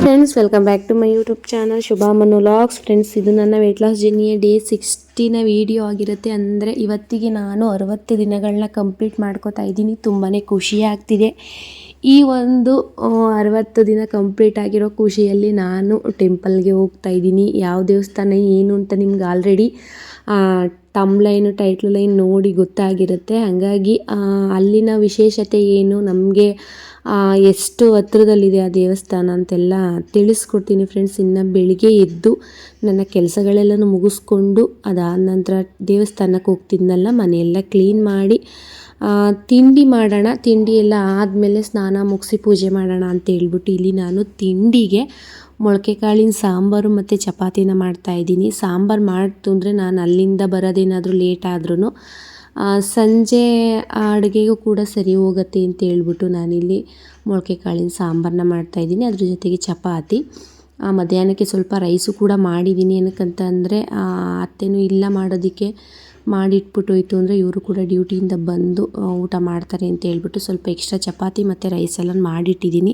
Friends, welcome back to my YouTube channel Shubha Manu vlogs. Friends, ಇದು ನನ್ನ weight loss ಜರ್ನಿಯ day 60ನ ವಿಡಿಯೋ ಆಗಿರುತ್ತೆ. ಅಂದರೆ ಇವತ್ತಿಗೆ ನಾನು 60 ದಿನಗಳನ್ನ ಕಂಪ್ಲೀಟ್ ಮಾಡ್ಕೋತಾ ಇದ್ದೀನಿ. ತುಂಬಾ ಖುಷಿ ಆಗ್ತಿದೆ. ಈ ಒಂದು 60 ದಿನ ಕಂಪ್ಲೀಟ್ ಆಗಿರೋ ಖುಷಿಯಲ್ಲಿ ನಾನು ಟೆಂಪಲ್ಗೆ ಹೋಗ್ತಾ ಇದ್ದೀನಿ. ಯಾವ ದೇವಸ್ಥಾನ ಏನು ಅಂತ ನಿಮ್ಗೆ ಆಲ್ರೆಡಿ ಟೈಟ್ಲ್ ಲೈನ್ ನೋಡಿ ಗೊತ್ತಾಗಿರುತ್ತೆ. ಹಾಗಾಗಿ ಅಲ್ಲಿನ ವಿಶೇಷತೆ ಏನು, ನಮಗೆ ಎಷ್ಟು ಹತ್ರದಲ್ಲಿದೆ ಆ ದೇವಸ್ಥಾನ ಅಂತೆಲ್ಲ ತಿಳಿಸ್ಕೊಡ್ತೀನಿ ಫ್ರೆಂಡ್ಸ್. ಇನ್ನು ಬೆಳಿಗ್ಗೆ ಎದ್ದು ನನ್ನ ಕೆಲಸಗಳೆಲ್ಲನೂ ಮುಗಿಸ್ಕೊಂಡು ಅದಾದ ನಂತರ ದೇವಸ್ಥಾನಕ್ಕೆ ಹೋಗ್ತಿದ್ನಲ್ಲ, ಮನೆಯೆಲ್ಲ ಕ್ಲೀನ್ ಮಾಡಿ ತಿಂಡಿ ಮಾಡೋಣ, ತಿಂಡಿ ಎಲ್ಲ ಆದಮೇಲೆ ಸ್ನಾನ ಮುಗಿಸಿ ಪೂಜೆ ಮಾಡೋಣ ಅಂತ ಹೇಳ್ಬಿಟ್ಟು ಇಲ್ಲಿ ನಾನು ತಿಂಡಿಗೆ ಮೊಳಕೆ ಕಾಳಿನ ಸಾಂಬಾರು ಮತ್ತು ಚಪಾತಿನ ಮಾಡ್ತಾಯಿದ್ದೀನಿ. ಸಾಂಬಾರು ಮಾಡ್ತು ಅಂದರೆ ನಾನು ಅಲ್ಲಿಂದ ಬರೋದೇನಾದರೂ ಲೇಟ್ ಆದ್ರೂ ಸಂಜೆ ಅಡುಗೆಗೂ ಕೂಡ ಸರಿ ಹೋಗುತ್ತೆ ಅಂತ ಹೇಳ್ಬಿಟ್ಟು ನಾನಿಲ್ಲಿ ಮೊಳಕೆ ಕಾಳಿನ ಸಾಂಬಾರನ್ನ ಮಾಡ್ತಾಯಿದ್ದೀನಿ. ಅದ್ರ ಜೊತೆಗೆ ಚಪಾತಿ, ಮಧ್ಯಾಹ್ನಕ್ಕೆ ಸ್ವಲ್ಪ ರೈಸು ಕೂಡ ಮಾಡಿದ್ದೀನಿ. ಏನಕ್ಕಂತ ಅಂದರೆ ಅತ್ತೆನೂ ಇಲ್ಲ ಮಾಡೋದಕ್ಕೆ, ಮಾಡಿಟ್ಬಿಟ್ಟು ಹೋಯ್ತು ಅಂದರೆ ಇವರು ಕೂಡ ಡ್ಯೂಟಿಯಿಂದ ಬಂದು ಊಟ ಮಾಡ್ತಾರೆ ಅಂತ ಹೇಳ್ಬಿಟ್ಟು ಸ್ವಲ್ಪ ಎಕ್ಸ್ಟ್ರಾ ಚಪಾತಿ ಮತ್ತು ರೈಸೆಲ್ಲ ಮಾಡಿಟ್ಟಿದ್ದೀನಿ.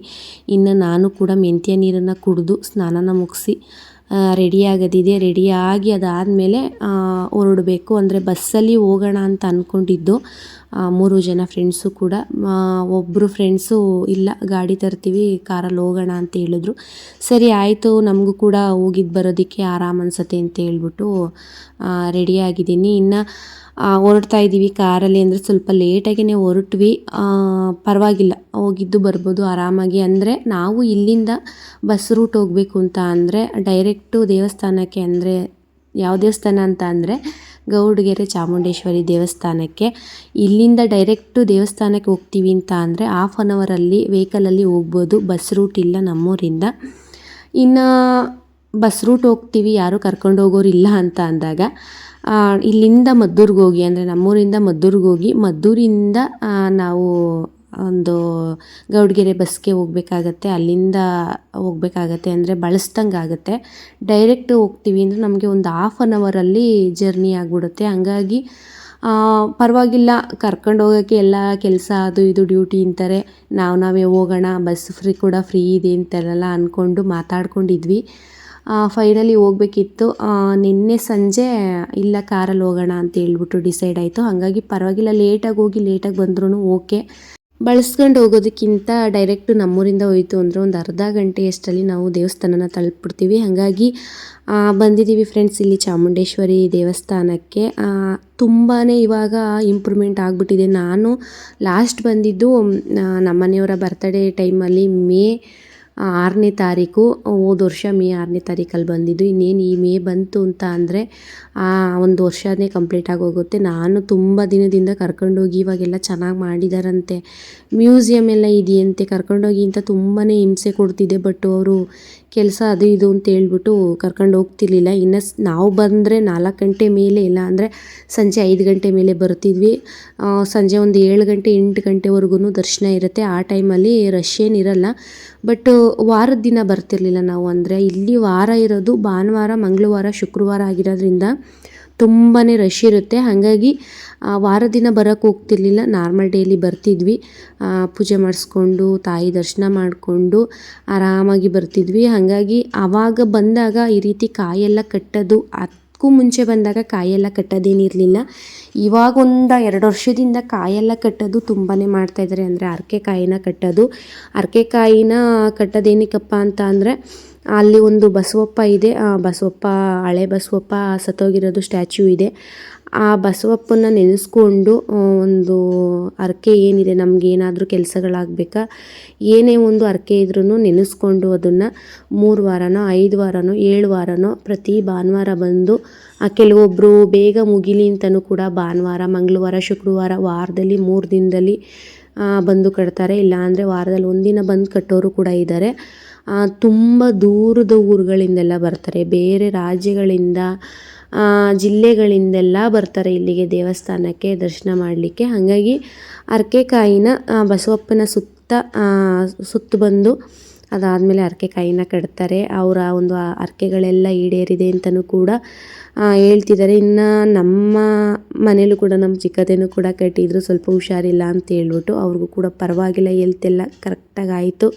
ಇನ್ನು ನಾನು ಕೂಡ ಮೆಂತ್ಯ ನೀರನ್ನು ಕುಡಿದು ಸ್ನಾನನ ಮುಗಿಸಿ ರೆಡಿಯಾಗೋದಿದೆ. ರೆಡಿಯಾಗಿ ಅದಾದಮೇಲೆ ಹೊರಡಬೇಕು. ಅಂದರೆ ಬಸ್ಸಲ್ಲಿ ಹೋಗೋಣ ಅಂತ ಅಂದ್ಕೊಂಡಿದ್ದು. 3 ಜನ ಫ್ರೆಂಡ್ಸು ಕೂಡ, ಒಬ್ಬರು ಫ್ರೆಂಡ್ಸು ಇಲ್ಲ ಗಾಡಿ ತರ್ತೀವಿ ಕಾರಲ್ಲಿ ಹೋಗೋಣ ಅಂತ ಹೇಳಿದ್ರು. ಸರಿ ಆಯಿತು, ನಮಗೂ ಕೂಡ ಹೋಗಿದ್ದು ಬರೋದಕ್ಕೆ ಆರಾಮ ಅನಿಸುತ್ತೆ ಅಂತ ಹೇಳ್ಬಿಟ್ಟು ರೆಡಿಯಾಗಿದ್ದೀನಿ. ಇನ್ನು ಹೊರಡ್ತಾ ಇದ್ದೀವಿ ಕಾರಲ್ಲಿ. ಅಂದರೆ ಸ್ವಲ್ಪ ಲೇಟಾಗಿಯೇ ಹೊರಟ್ವಿ, ಪರವಾಗಿಲ್ಲ, ಹೋಗಿದ್ದು ಬರ್ಬೋದು ಆರಾಮಾಗಿ. ಅಂದರೆ ನಾವು ಇಲ್ಲಿಂದ ಬಸ್ ರೂಟ್ ಹೋಗಬೇಕು ಅಂತ ಅಂದರೆ ಡೈರೆಕ್ಟು ದೇವಸ್ಥಾನಕ್ಕೆ, ಅಂದರೆ ಯಾವ ದೇವಸ್ಥಾನ ಅಂತ ಅಂದರೆ ಗೌಡಗೆರೆ ಚಾಮುಂಡೇಶ್ವರಿ ದೇವಸ್ಥಾನಕ್ಕೆ. ಇಲ್ಲಿಂದ ಡೈರೆಕ್ಟು ದೇವಸ್ಥಾನಕ್ಕೆ ಹೋಗ್ತೀವಿ ಅಂತ ಅಂದರೆ ಹಾಫ್ ಆನ್ ಅವರಲ್ಲಿ ವೆಹಿಕಲಲ್ಲಿ ಹೋಗ್ಬೋದು. ಬಸ್ ರೂಟ್ ಇಲ್ಲ ನಮ್ಮೂರಿಂದ. ಇನ್ನು ಬಸ್ ರೂಟ್ ಹೋಗ್ತೀವಿ, ಯಾರೂ ಕರ್ಕೊಂಡು ಹೋಗೋರು ಇಲ್ಲ ಅಂತ ಅಂದಾಗ ಇಲ್ಲಿಂದ ಮದ್ದೂರಿಗೆ ಹೋಗಿ, ಅಂದರೆ ನಮ್ಮೂರಿಂದ ಮದ್ದೂರಿಗೆ ಹೋಗಿ ಮದ್ದೂರಿಂದ ನಾವು ಒಂದು ಗೌಡಗೆರೆ ಬಸ್ಗೆ ಹೋಗಬೇಕಾಗತ್ತೆ. ಅಲ್ಲಿಂದ ಹೋಗಬೇಕಾಗತ್ತೆ, ಅಂದರೆ ಬಳಸ್ದಂಗೆ ಆಗುತ್ತೆ. ಡೈರೆಕ್ಟ್ ಹೋಗ್ತೀವಿ ಅಂದರೆ ನಮಗೆ ಒಂದು ಹಾಫ್ ಆನ್ ಅವರಲ್ಲಿ ಜರ್ನಿ ಆಗಿಬಿಡುತ್ತೆ. ಹಂಗಾಗಿ ಪರವಾಗಿಲ್ಲ, ಕರ್ಕೊಂಡು ಹೋಗೋಕ್ಕೆ ಎಲ್ಲ ಕೆಲಸ ಅದು ಇದು ಡ್ಯೂಟಿ ಅಂತಾರೆ, ನಾವೇ ಹೋಗೋಣ, ಬಸ್ ಫ್ರೀ ಇದೆ ಅಂತೆಲ್ಲ ಅಂದ್ಕೊಂಡು ಮಾತಾಡ್ಕೊಂಡಿದ್ವಿ. ಫೈನಲಿ ಹೋಗ್ಬೇಕಿತ್ತು. ನಿನ್ನೆ ಸಂಜೆ ಇಲ್ಲ ಕಾರಲ್ಲಿ ಹೋಗೋಣ ಅಂತ ಹೇಳ್ಬಿಟ್ಟು ಡಿಸೈಡ್ ಆಯಿತು. ಹಾಗಾಗಿ ಪರವಾಗಿಲ್ಲ, ಲೇಟಾಗಿ ಹೋಗಿ ಲೇಟಾಗಿ ಬಂದ್ರೂ ಓಕೆ. ಬಳಸ್ಕೊಂಡು ಹೋಗೋದಕ್ಕಿಂತ ಡೈರೆಕ್ಟು ನಮ್ಮೂರಿಂದ ಹೋಯಿತು ಅಂದರೆ ಒಂದು ಅರ್ಧ ಗಂಟೆಯಷ್ಟರಲ್ಲಿ ನಾವು ದೇವಸ್ಥಾನನ ತಲುಪಿಬಿಡ್ತೀವಿ. ಹಾಗಾಗಿ ಬಂದಿದ್ದೀವಿ ಫ್ರೆಂಡ್ಸ್ ಇಲ್ಲಿ ಚಾಮುಂಡೇಶ್ವರಿ ದೇವಸ್ಥಾನಕ್ಕೆ. ತುಂಬಾ ಇವಾಗ ಇಂಪ್ರೂವ್ಮೆಂಟ್ ಆಗಿಬಿಟ್ಟಿದೆ. ನಾನು ಲಾಸ್ಟ್ ಬಂದಿದ್ದು ನಮ್ಮನೆಯವರ ಬರ್ತಡೇ ಟೈಮಲ್ಲಿ ಮೇ 6ನೇ ತಾರೀಕು, ಹೋದ ವರ್ಷ ಮೇ 6ನೇ ತಾರೀಕಲ್ಲಿ ಬಂದಿದ್ದು. ಇನ್ನೇನು ಈ ಮೇ ಬಂತು ಅಂತ ಅಂದರೆ ಒಂದು ವರ್ಷನೇ ಕಂಪ್ಲೀಟ್ ಆಗೋಗುತ್ತೆ. ನಾನು ತುಂಬ ದಿನದಿಂದ ಕರ್ಕೊಂಡೋಗಿ ಇವಾಗೆಲ್ಲ ಚೆನ್ನಾಗಿ ಮಾಡಿದಾರಂತೆ, ಮ್ಯೂಸಿಯಮ್ ಎಲ್ಲ ಇದೆಯಂತೆ, ಕರ್ಕೊಂಡೋಗಿ ಅಂತ ತುಂಬಾ ಹಿಂಸೆ ಕೊಡ್ತಿದ್ದೆ. ಬಟ್ ಅವರು ಕೆಲಸ ಅದು ಇದು ಅಂತ ಹೇಳ್ಬಿಟ್ಟು ಕರ್ಕೊಂಡು ಹೋಗ್ತಿರ್ಲಿಲ್ಲ. ಇನ್ನು ನಾವು ಬಂದರೆ 4 ಗಂಟೆ ಮೇಲೆ, ಇಲ್ಲ ಅಂದರೆ ಸಂಜೆ 5 ಗಂಟೆ ಮೇಲೆ ಬರ್ತಿದ್ವಿ. ಸಂಜೆ ಒಂದು 7 ಗಂಟೆ 8 ಗಂಟೆವರೆಗೂ ದರ್ಶನ ಇರುತ್ತೆ. ಆ ಟೈಮಲ್ಲಿ ರಶ್ ಏನಿರಲ್ಲ. ಬಟ್ ವಾರದ ದಿನ ಬರ್ತಿರ್ಲಿಲ್ಲ ನಾವು. ಅಂದರೆ ಇಲ್ಲಿ ವಾರ ಇರೋದು ಭಾನುವಾರ, ಮಂಗಳವಾರ, ಶುಕ್ರವಾರ ಆಗಿರೋದ್ರಿಂದ ತುಂಬಾ ರಶ್ ಇರುತ್ತೆ. ಹಾಗಾಗಿ ವಾರ ದಿನ ಬರೋಕ್ಕೆ ಹೋಗ್ತಿರ್ಲಿಲ್ಲ, ನಾರ್ಮಲ್ ಡೇಲಿ ಬರ್ತಿದ್ವಿ. ಪೂಜೆ ಮಾಡಿಸ್ಕೊಂಡು ತಾಯಿ ದರ್ಶನ ಮಾಡಿಕೊಂಡು ಆರಾಮಾಗಿ ಬರ್ತಿದ್ವಿ. ಹಾಗಾಗಿ ಆವಾಗ ಬಂದಾಗ ಈ ರೀತಿ ಕಾಯೆಲ್ಲ ಕಟ್ಟೋದು, ಅದಕ್ಕೂ ಮುಂಚೆ ಬಂದಾಗ ಕಾಯೆಲ್ಲ ಕಟ್ಟೋದೇನಿರಲಿಲ್ಲ. ಇವಾಗ ಒಂದು 2 ವರ್ಷದಿಂದ ಕಾಯೆಲ್ಲ ಕಟ್ಟೋದು ತುಂಬಾ ಮಾಡ್ತಾಯಿದ್ದಾರೆ. ಅಂದರೆ ಅರಕೆ ಕಾಯಿನ ಕಟ್ಟೋದು. ಅರಕೆ ಕಾಯಿನ ಕಟ್ಟೋದೇನಕ್ಕಪ್ಪ ಅಂತ ಅಂದರೆ ಅಲ್ಲಿ ಒಂದು ಬಸವಪ್ಪ ಇದೆ. ಬಸವಪ್ಪ, ಹಳೆ ಬಸವಪ್ಪ ಸತ್ತೋಗಿರೋದು ಸ್ಟ್ಯಾಚ್ಯೂ ಇದೆ. ಆ ಬಸವಪ್ಪನ ನೆನೆಸ್ಕೊಂಡು ಒಂದು ಹರಕೆ ಏನಿದೆ, ನಮಗೇನಾದರೂ ಕೆಲಸಗಳಾಗಬೇಕಾ, ಏನೇ ಒಂದು ಹರಕೆ ಇದ್ರೂ ನೆನೆಸ್ಕೊಂಡು ಅದನ್ನು 3 ವಾರನೋ 5 ವಾರನೋ 7 ವಾರನೋ ಪ್ರತಿ ಭಾನುವಾರ ಬಂದು, ಕೆಲವೊಬ್ಬರು ಬೇಗ ಮುಗಿಲಿ ಅಂತಲೂ ಕೂಡ ಭಾನುವಾರ, ಮಂಗಳವಾರ, ಶುಕ್ರವಾರ, ವಾರದಲ್ಲಿ 3 ದಿನದಲ್ಲಿ ಬಂದು ಕಟ್ತಾರೆ. ಇಲ್ಲಾಂದರೆ ವಾರದಲ್ಲಿ 1 ದಿನ ಬಂದು ಕಟ್ಟೋರು ಕೂಡ ಇದ್ದಾರೆ. ತುಂಬ ದೂರದ ಊರುಗಳಿಂದೆಲ್ಲ ಬರ್ತಾರೆ, ಬೇರೆ ರಾಜ್ಯಗಳಿಂದ, ಜಿಲ್ಲೆಗಳಿಂದೆಲ್ಲ ಬರ್ತಾರೆ ಇಲ್ಲಿಗೆ ದೇವಸ್ಥಾನಕ್ಕೆ ದರ್ಶನ ಮಾಡಲಿಕ್ಕೆ. ಹಾಗಾಗಿ ಹರಕೆ ಕಾಯಿನ ಬಸವಪ್ಪನ ಸುತ್ತ ಬಂದು ಅದಾದಮೇಲೆ ಹರಕೆ ಕಾಯಿನ ಕಟ್ತಾರೆ. ಅವರ ಒಂದು ಹರಕೆಗಳೆಲ್ಲ ಈಡೇರಿದೆ ಅಂತಲೂ ಕೂಡ ಹೇಳ್ತಿದ್ದಾರೆ. ಇನ್ನು ನಮ್ಮ ಮನೇಲೂ ಕೂಡ ನಮ್ಮ ಚಿಕ್ಕದೇನೂ ಕೂಡ ಕಟ್ಟಿದ್ರು, ಸ್ವಲ್ಪ ಹುಷಾರಿಲ್ಲ ಅಂತ ಹೇಳ್ಬಿಟ್ಟು. ಅವ್ರಿಗೂ ಕೂಡ ಪರವಾಗಿಲ್ಲ, ಹೆಲ್ತ್ ಎಲ್ಲ ಕರೆಕ್ಟಾಗಿ ಆಯಿತು.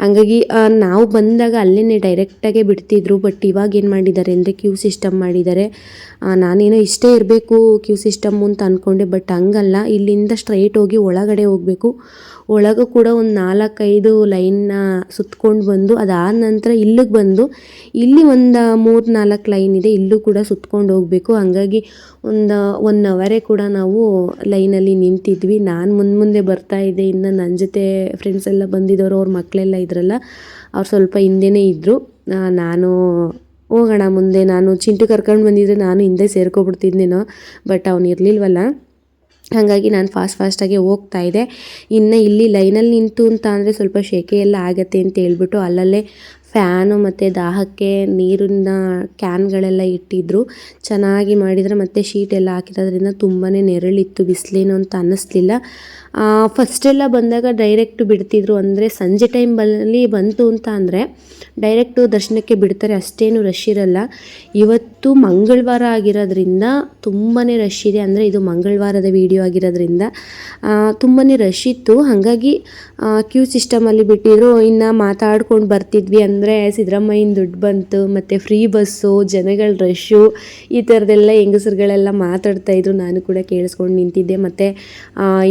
ಹಂಗಾಗಿ ನಾವು ಬಂದಾಗ ಅಲ್ಲೇ ಡೈರೆಕ್ಟಾಗೆ ಬಿಡ್ತಿದ್ರು. ಬಟ್ ಇವಾಗ ಏನು ಮಾಡಿದ್ದಾರೆ ಅಂದರೆ ಕ್ಯೂ ಸಿಸ್ಟಮ್ ಮಾಡಿದ್ದಾರೆ. ನಾನೇನೋ ಇಷ್ಟೇ ಇರಬೇಕು ಕ್ಯೂ ಸಿಸ್ಟಮ್ಮು ಅಂತ ಅಂದ್ಕೊಂಡೆ, ಬಟ್ ಹಂಗಲ್ಲ, ಇಲ್ಲಿಂದ ಸ್ಟ್ರೈಟ್ ಹೋಗಿ ಒಳಗಡೆ ಹೋಗಬೇಕು. ಒಳಗೂ ಕೂಡ ಒಂದು 4-5 ಲೈನ್ನ ಸುತ್ಕೊಂಡು ಬಂದು ಅದಾದ ನಂತರ ಇಲ್ಲಿಗೆ ಬಂದು ಇಲ್ಲಿ ಒಂದು 3-4 ಲೈನ್ ಇದೆ, ಇಲ್ಲೂ ಕೂಡ ಸುತ್ಕೊಂಡು ಹೋಗಬೇಕು. ಹಾಗಾಗಿ ಒಂದು 1 ಅವರೇ ಕೂಡ ನಾವು ಲೈನಲ್ಲಿ ನಿಂತಿದ್ವಿ. ನಾನು ಮುಂದೆ ಬರ್ತಾ ಇದ್ದೆ, ಇನ್ನು ನನ್ನ ಜೊತೆ ಫ್ರೆಂಡ್ಸ್ ಎಲ್ಲ ಬಂದಿದ್ದವರು, ಅವ್ರ ಮಕ್ಕಳೆಲ್ಲ ಇದ್ರಲ್ಲ, ಅವ್ರು ಸ್ವಲ್ಪ ಹಿಂದೆನೇ ಇದ್ದರು. ನಾನು ಹೋಗೋಣ ಮುಂದೆ, ನಾನು ಚಿಂಟು ಕರ್ಕೊಂಡು ಬಂದಿದ್ದರೆ ನಾನು ಹಿಂದೆ ಸೇರ್ಕೊಬಿಡ್ತಿದ್ನೇನೋ, ಬಟ್ ಅವ್ನು ಇರಲಿಲ್ವಲ್ಲ, ಹಾಗಾಗಿ ನಾನು ಫಾಸ್ಟಾಗಿ ಹೋಗ್ತಾ ಇದ್ದೆ. ಇನ್ನು ಇಲ್ಲಿ ಲೈನಲ್ಲಿ ನಿಂತು ಅಂತ ಅಂದರೆ ಸ್ವಲ್ಪ ಸೆಕೆ ಎಲ್ಲ ಆಗುತ್ತೆ ಅಂತ ಹೇಳ್ಬಿಟ್ಟು ಅಲ್ಲಲ್ಲೇ ಫ್ಯಾನು ಮತ್ತು ದಾಹಕ್ಕೆ ನೀರಿನ ಕ್ಯಾನ್ಗಳೆಲ್ಲ ಇಟ್ಟಿದ್ದರು. ಚೆನ್ನಾಗಿ ಮಾಡಿದರೆ, ಮತ್ತು ಶೀಟ್ ಎಲ್ಲ ಹಾಕಿರೋದ್ರಿಂದ ತುಂಬಾ ನೆರಳಿತ್ತು, ಬಿಸಿಲೇನು ಅಂತ ಅನ್ನಿಸ್ಲಿಲ್ಲ. ಫಸ್ಟೆಲ್ಲ ಬಂದಾಗ ಡೈರೆಕ್ಟ್ ಬಿಡ್ತಿದ್ರು, ಅಂದರೆ ಸಂಜೆ ಟೈಮಲ್ಲಿ ಬಂತು ಅಂತ ಅಂದರೆ ಡೈರೆಕ್ಟು ದರ್ಶನಕ್ಕೆ ಬಿಡ್ತಾರೆ, ಅಷ್ಟೇನು ರಶ್ ಇರಲ್ಲ. ಇವತ್ತು ಮಂಗಳವಾರ ಆಗಿರೋದ್ರಿಂದ ತುಂಬಾ ರಶ್ ಇದೆ. ಅಂದರೆ ಇದು ಮಂಗಳವಾರದ ವಿಡಿಯೋ ಆಗಿರೋದ್ರಿಂದ ತುಂಬಾ ರಶ್ ಇತ್ತು. ಹಾಗಾಗಿ ಕ್ಯೂ ಸಿಸ್ಟಮಲ್ಲಿ ಬಿಟ್ಟಿದ್ರು. ಇನ್ನು ಮಾತಾಡ್ಕೊಂಡು ಬರ್ತಿದ್ವಿ, ಅಂದರೆ ಸಿದ್ದರಾಮಯ್ಯನ ದುಡ್ಡು ಬಂತು, ಮತ್ತು ಫ್ರೀ ಬಸ್ಸು, ಜನಗಳ ರಶ್ಶು, ಈ ಥರದ್ದೆಲ್ಲ ಹೆಂಗಸರುಗಳೆಲ್ಲ ಮಾತಾಡ್ತಾಯಿದ್ರು. ನಾನು ಕೂಡ ಕೇಳಿಸ್ಕೊಂಡು ನಿಂತಿದ್ದೆ. ಮತ್ತು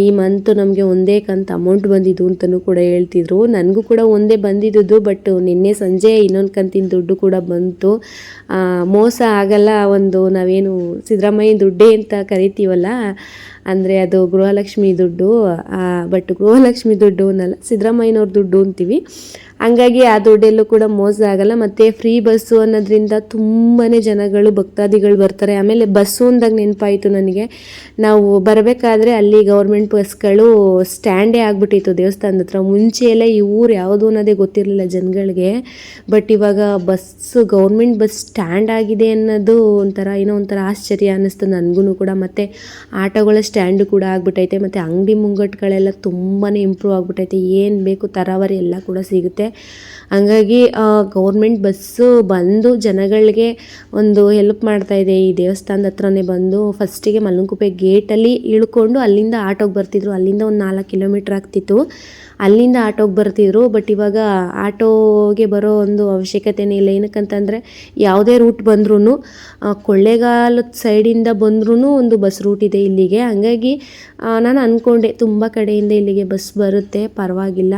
ಈ ಮಂತು ನಮಗೆ ಒಂದೇ ಕಂತು ಅಮೌಂಟ್ ಬಂದಿದ್ದು ಅಂತಲೂ ಕೂಡ ಹೇಳ್ತಿದ್ರು. ನನಗೂ ಕೂಡ ಒಂದೇ ಬಂದಿದ್ದು, ಬಟ್ ನಿನ್ನೆ ಸಂಜೆ ಇನ್ನೊಂದು ಕಂತಿನ ದುಡ್ಡು ಕೂಡ ಬಂತು. ಮೋಸ ಆಗಲ್ಲ, ಒಂದು ನಾವೇನು ಸಿದ್ದರಾಮಯ್ಯನ ದುಡ್ಡೇ ಅಂತ ಕರಿತೀವಲ್ಲ, ಅಂದರೆ ಅದು ಗೃಹಲಕ್ಷ್ಮಿ ದುಡ್ಡು, ಬಟ್ ಗೃಹಲಕ್ಷ್ಮಿ ದುಡ್ಡು ಅನ್ನಲ್ಲ, ಸಿದ್ದರಾಮಯ್ಯನವ್ರ ದುಡ್ಡು ಅಂತೀವಿ. ಹಂಗಾಗಿ ಆ ದುಡ್ಡೆಲ್ಲೂ ಕೂಡ ಮೋಸ ಆಗಲ್ಲ. ಮತ್ತು ಫ್ರೀ ಬಸ್ಸು ಅನ್ನೋದ್ರಿಂದ ತುಂಬಾ ಜನಗಳು ಭಕ್ತಾದಿಗಳು ಬರ್ತಾರೆ. ಆಮೇಲೆ ಬಸ್ಸು ಅಂದಾಗ ನೆನಪಾಯಿತು ನನಗೆ, ನಾವು ಬರಬೇಕಾದ್ರೆ ಅಲ್ಲಿ ಗೌರ್ಮೆಂಟ್ ಬಸ್ಗಳು ಸ್ಟ್ಯಾಂಡೇ ಆಗಿಬಿಟ್ಟಿತ್ತು ದೇವಸ್ಥಾನದ ಹತ್ರ. ಮುಂಚೆ ಎಲ್ಲ ಈ ಊರು ಯಾವುದು ಅನ್ನೋದೇ ಗೊತ್ತಿರಲಿಲ್ಲ ಜನಗಳಿಗೆ, ಬಟ್ ಇವಾಗ ಬಸ್ಸು ಗೌರ್ಮೆಂಟ್ ಬಸ್ ಸ್ಟ್ಯಾಂಡ್ ಆಗಿದೆ ಅನ್ನೋದು ಏನೋ ಒಂಥರ ಆಶ್ಚರ್ಯ ಅನ್ನಿಸ್ತು ನನಗೂ ಕೂಡ. ಮತ್ತು ಆಟೋಗಳ ಸ್ಟ್ಯಾಂಡು ಕೂಡ ಆಗಿಬಿಟ್ಟೈತೆ, ಮತ್ತು ಅಂಗಡಿ ಮುಂಗಟ್ಟುಗಳೆಲ್ಲ ತುಂಬಾ ಇಂಪ್ರೂವ್ ಆಗಿಬಿಟ್ಟೈತೆ, ಏನು ಬೇಕು ತರಾವರಿ ಎಲ್ಲ ಕೂಡ ಸಿಗುತ್ತೆ. ಹಂಗಾಗಿ ಗೌರ್ಮೆಂಟ್ ಬಸ್ಸು ಬಂದು ಜನಗಳಿಗೆ ಒಂದು ಹೆಲ್ಪ್ ಮಾಡ್ತಾಯಿದೆ. ಈ ದೇವಸ್ಥಾನದ ಹತ್ರನೇ ಬಂದು ಫಸ್ಟಿಗೆ ಮಲ್ಲಂಕುಪ್ಪೆ ಗೇಟಲ್ಲಿ ಇಳ್ಕೊಂಡು ಅಲ್ಲಿಂದ ಆಟೋಗೆ ಬರ್ತಿದ್ರು. ಅಲ್ಲಿಂದ ಒಂದು 4 ಕಿಲೋಮೀಟ್ರ್ ಆಗ್ತಿತ್ತು, ಅಲ್ಲಿಂದ ಆಟೋಗೆ ಬರ್ತಿದ್ರು. ಬಟ್ ಇವಾಗ ಆಟೋಗೆ ಬರೋ ಒಂದು ಅವಶ್ಯಕತೆನೇ ಇಲ್ಲ. ಏನಕ್ಕಂತಂದರೆ ಯಾವುದೇ ರೂಟ್ ಬಂದ್ರೂ, ಕೊಳ್ಳೇಗಾಲದ ಸೈಡಿಂದ ಬಂದ್ರೂ ಒಂದು ಬಸ್ ರೂಟ್ ಇದೆ ಇಲ್ಲಿಗೆ. ಹಾಗಾಗಿ ನಾನು ಅಂದ್ಕೊಂಡೆ ತುಂಬ ಕಡೆಯಿಂದ ಇಲ್ಲಿಗೆ ಬಸ್ ಬರುತ್ತೆ, ಪರವಾಗಿಲ್ಲ,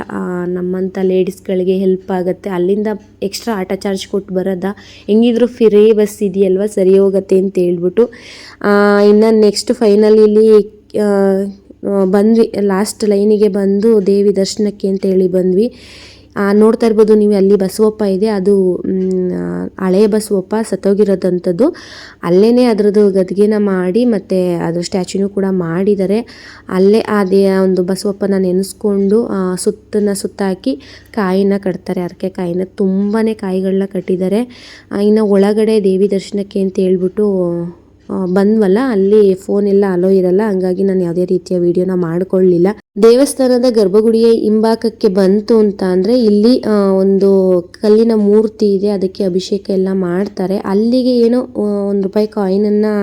ನಮ್ಮಂಥ ಲೇಡೀಸ್ಗಳಿಗೆ ಹೆಲ್ಪ್ ಆಗುತ್ತೆ. ಅಲ್ಲಿಂದ ಎಕ್ಸ್ಟ್ರಾ ಆಟೋ ಚಾರ್ಜ್ ಕೊಟ್ಟು ಬರೋದ, ಹೆಂಗಿದ್ರು ಫ್ರೀ ಬಸ್ ಇದೆಯಲ್ವ, ಸರಿ ಹೋಗುತ್ತೆ ಅಂತ ಹೇಳ್ಬಿಟ್ಟು ಇನ್ನು ನೆಕ್ಸ್ಟ್ ಫೈನಲ್ ಇಲ್ಲಿ ಬಂದ್ವಿ. ಲಾಸ್ಟ್ ಲೈನಿಗೆ ಬಂದು ದೇವಿ ದರ್ಶನಕ್ಕೆ ಅಂತೇಳಿ ಬಂದ್ವಿ. ನೋಡ್ತಾ ಇರ್ಬೋದು ನೀವು, ಅಲ್ಲಿ ಬಸವಪ್ಪ ಇದೆ, ಅದು ಹಳೆಯ ಬಸವಪ್ಪ ಸತ್ತೋಗಿರೋದಂಥದ್ದು. ಅಲ್ಲೇ ಅದರದ್ದು ಗದ್ಗೆನ ಮಾಡಿ ಮತ್ತು ಅದ್ರ ಸ್ಟ್ಯಾಚ್ಯೂನು ಕೂಡ ಮಾಡಿದ್ದಾರೆ. ಅಲ್ಲೇ ಅದೇ ಒಂದು ಬಸವಪ್ಪನ ನೆನೆಸ್ಕೊಂಡು ಸುತ್ತಾಕಿ ಕಾಯಿನ ಕಟ್ತಾರೆ, ಅರಕೆ ಕಾಯಿನ, ತುಂಬಾ ಕಾಯಿಗಳನ್ನ ಕಟ್ಟಿದ್ದಾರೆ. ಇನ್ನು ಒಳಗಡೆ ದೇವಿ ದರ್ಶನಕ್ಕೆ ಅಂತ ಹೇಳ್ಬಿಟ್ಟು ಬಂದ್ವಲ್ಲ, ಅಲ್ಲಿ ಫೋನ್ ಎಲ್ಲ ಅಲೋ ಇರಲ್ಲ, ಹಂಗಾಗಿ ನಾನು ಯಾವುದೇ ರೀತಿಯ ವಿಡಿಯೋನ ಮಾಡಿಕೊಳ್ಳಲಿಲ್ಲ. ದೇವಸ್ಥಾನದ ಗರ್ಭಗುಡಿಯ ಹಿಂಭಾಗಕ್ಕೆ ಬಂತು ಅಂತ ಅಂದರೆ ಇಲ್ಲಿ ಒಂದು ಕಲ್ಲಿನ ಮೂರ್ತಿ ಇದೆ, ಅದಕ್ಕೆ ಅಭಿಷೇಕ ಎಲ್ಲ ಮಾಡ್ತಾರೆ. ಅಲ್ಲಿಗೆ ಏನೋ ₹1 ಕಾಯಿನನ್ನು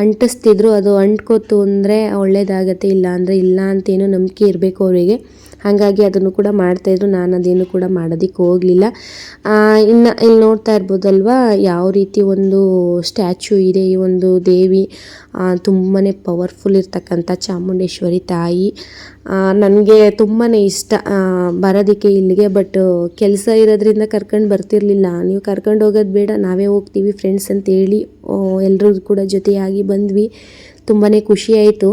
ಅಂಟಿಸ್ತಿದ್ರು, ಅದು ಅಂಟ್ಕೋತು ಅಂದರೆ ಒಳ್ಳೇದಾಗತ್ತೆ, ಇಲ್ಲ ಅಂದರೆ ಇಲ್ಲ ಅಂತೇನೋ ನಂಬಿಕೆ ಇರಬೇಕು ಅವರಿಗೆ. ಹಾಗಾಗಿ ಅದನ್ನು ಕೂಡ ಮಾಡ್ತಾಯಿದ್ರು, ನಾನು ಅದೇನು ಕೂಡ ಮಾಡೋದಕ್ಕೆ ಹೋಗಲಿಲ್ಲ. ಇನ್ನು ಇಲ್ಲಿ ನೋಡ್ತಾ ಇರ್ಬೋದಲ್ವ ಯಾವ ರೀತಿ ಒಂದು ಸ್ಟ್ಯಾಚ್ಯೂ ಇದೆ. ಈ ಒಂದು ದೇವಿ ತುಂಬಾ ಪವರ್ಫುಲ್ ಇರ್ತಕ್ಕಂಥ ಚಾಮುಂಡೇಶ್ವರಿ ತಾಯಿ. ನನಗೆ ತುಂಬಾ ಇಷ್ಟ ಬರೋದಕ್ಕೆ ಇಲ್ಲಿಗೆ, ಬಟ್ ಕೆಲಸ ಇರೋದ್ರಿಂದ ಕರ್ಕೊಂಡು ಬರ್ತಿರ್ಲಿಲ್ಲ. ನೀವು ಕರ್ಕೊಂಡು ಹೋಗೋದು ಬೇಡ, ನಾವೇ ಹೋಗ್ತೀವಿ ಫ್ರೆಂಡ್ಸ್ ಅಂತೇಳಿ ಎಲ್ಲರೂ ಕೂಡ ಜೊತೆಯಾಗಿ ಬಂದ್ವಿ. ತುಂಬಾ ಖುಷಿ ಆಯಿತು.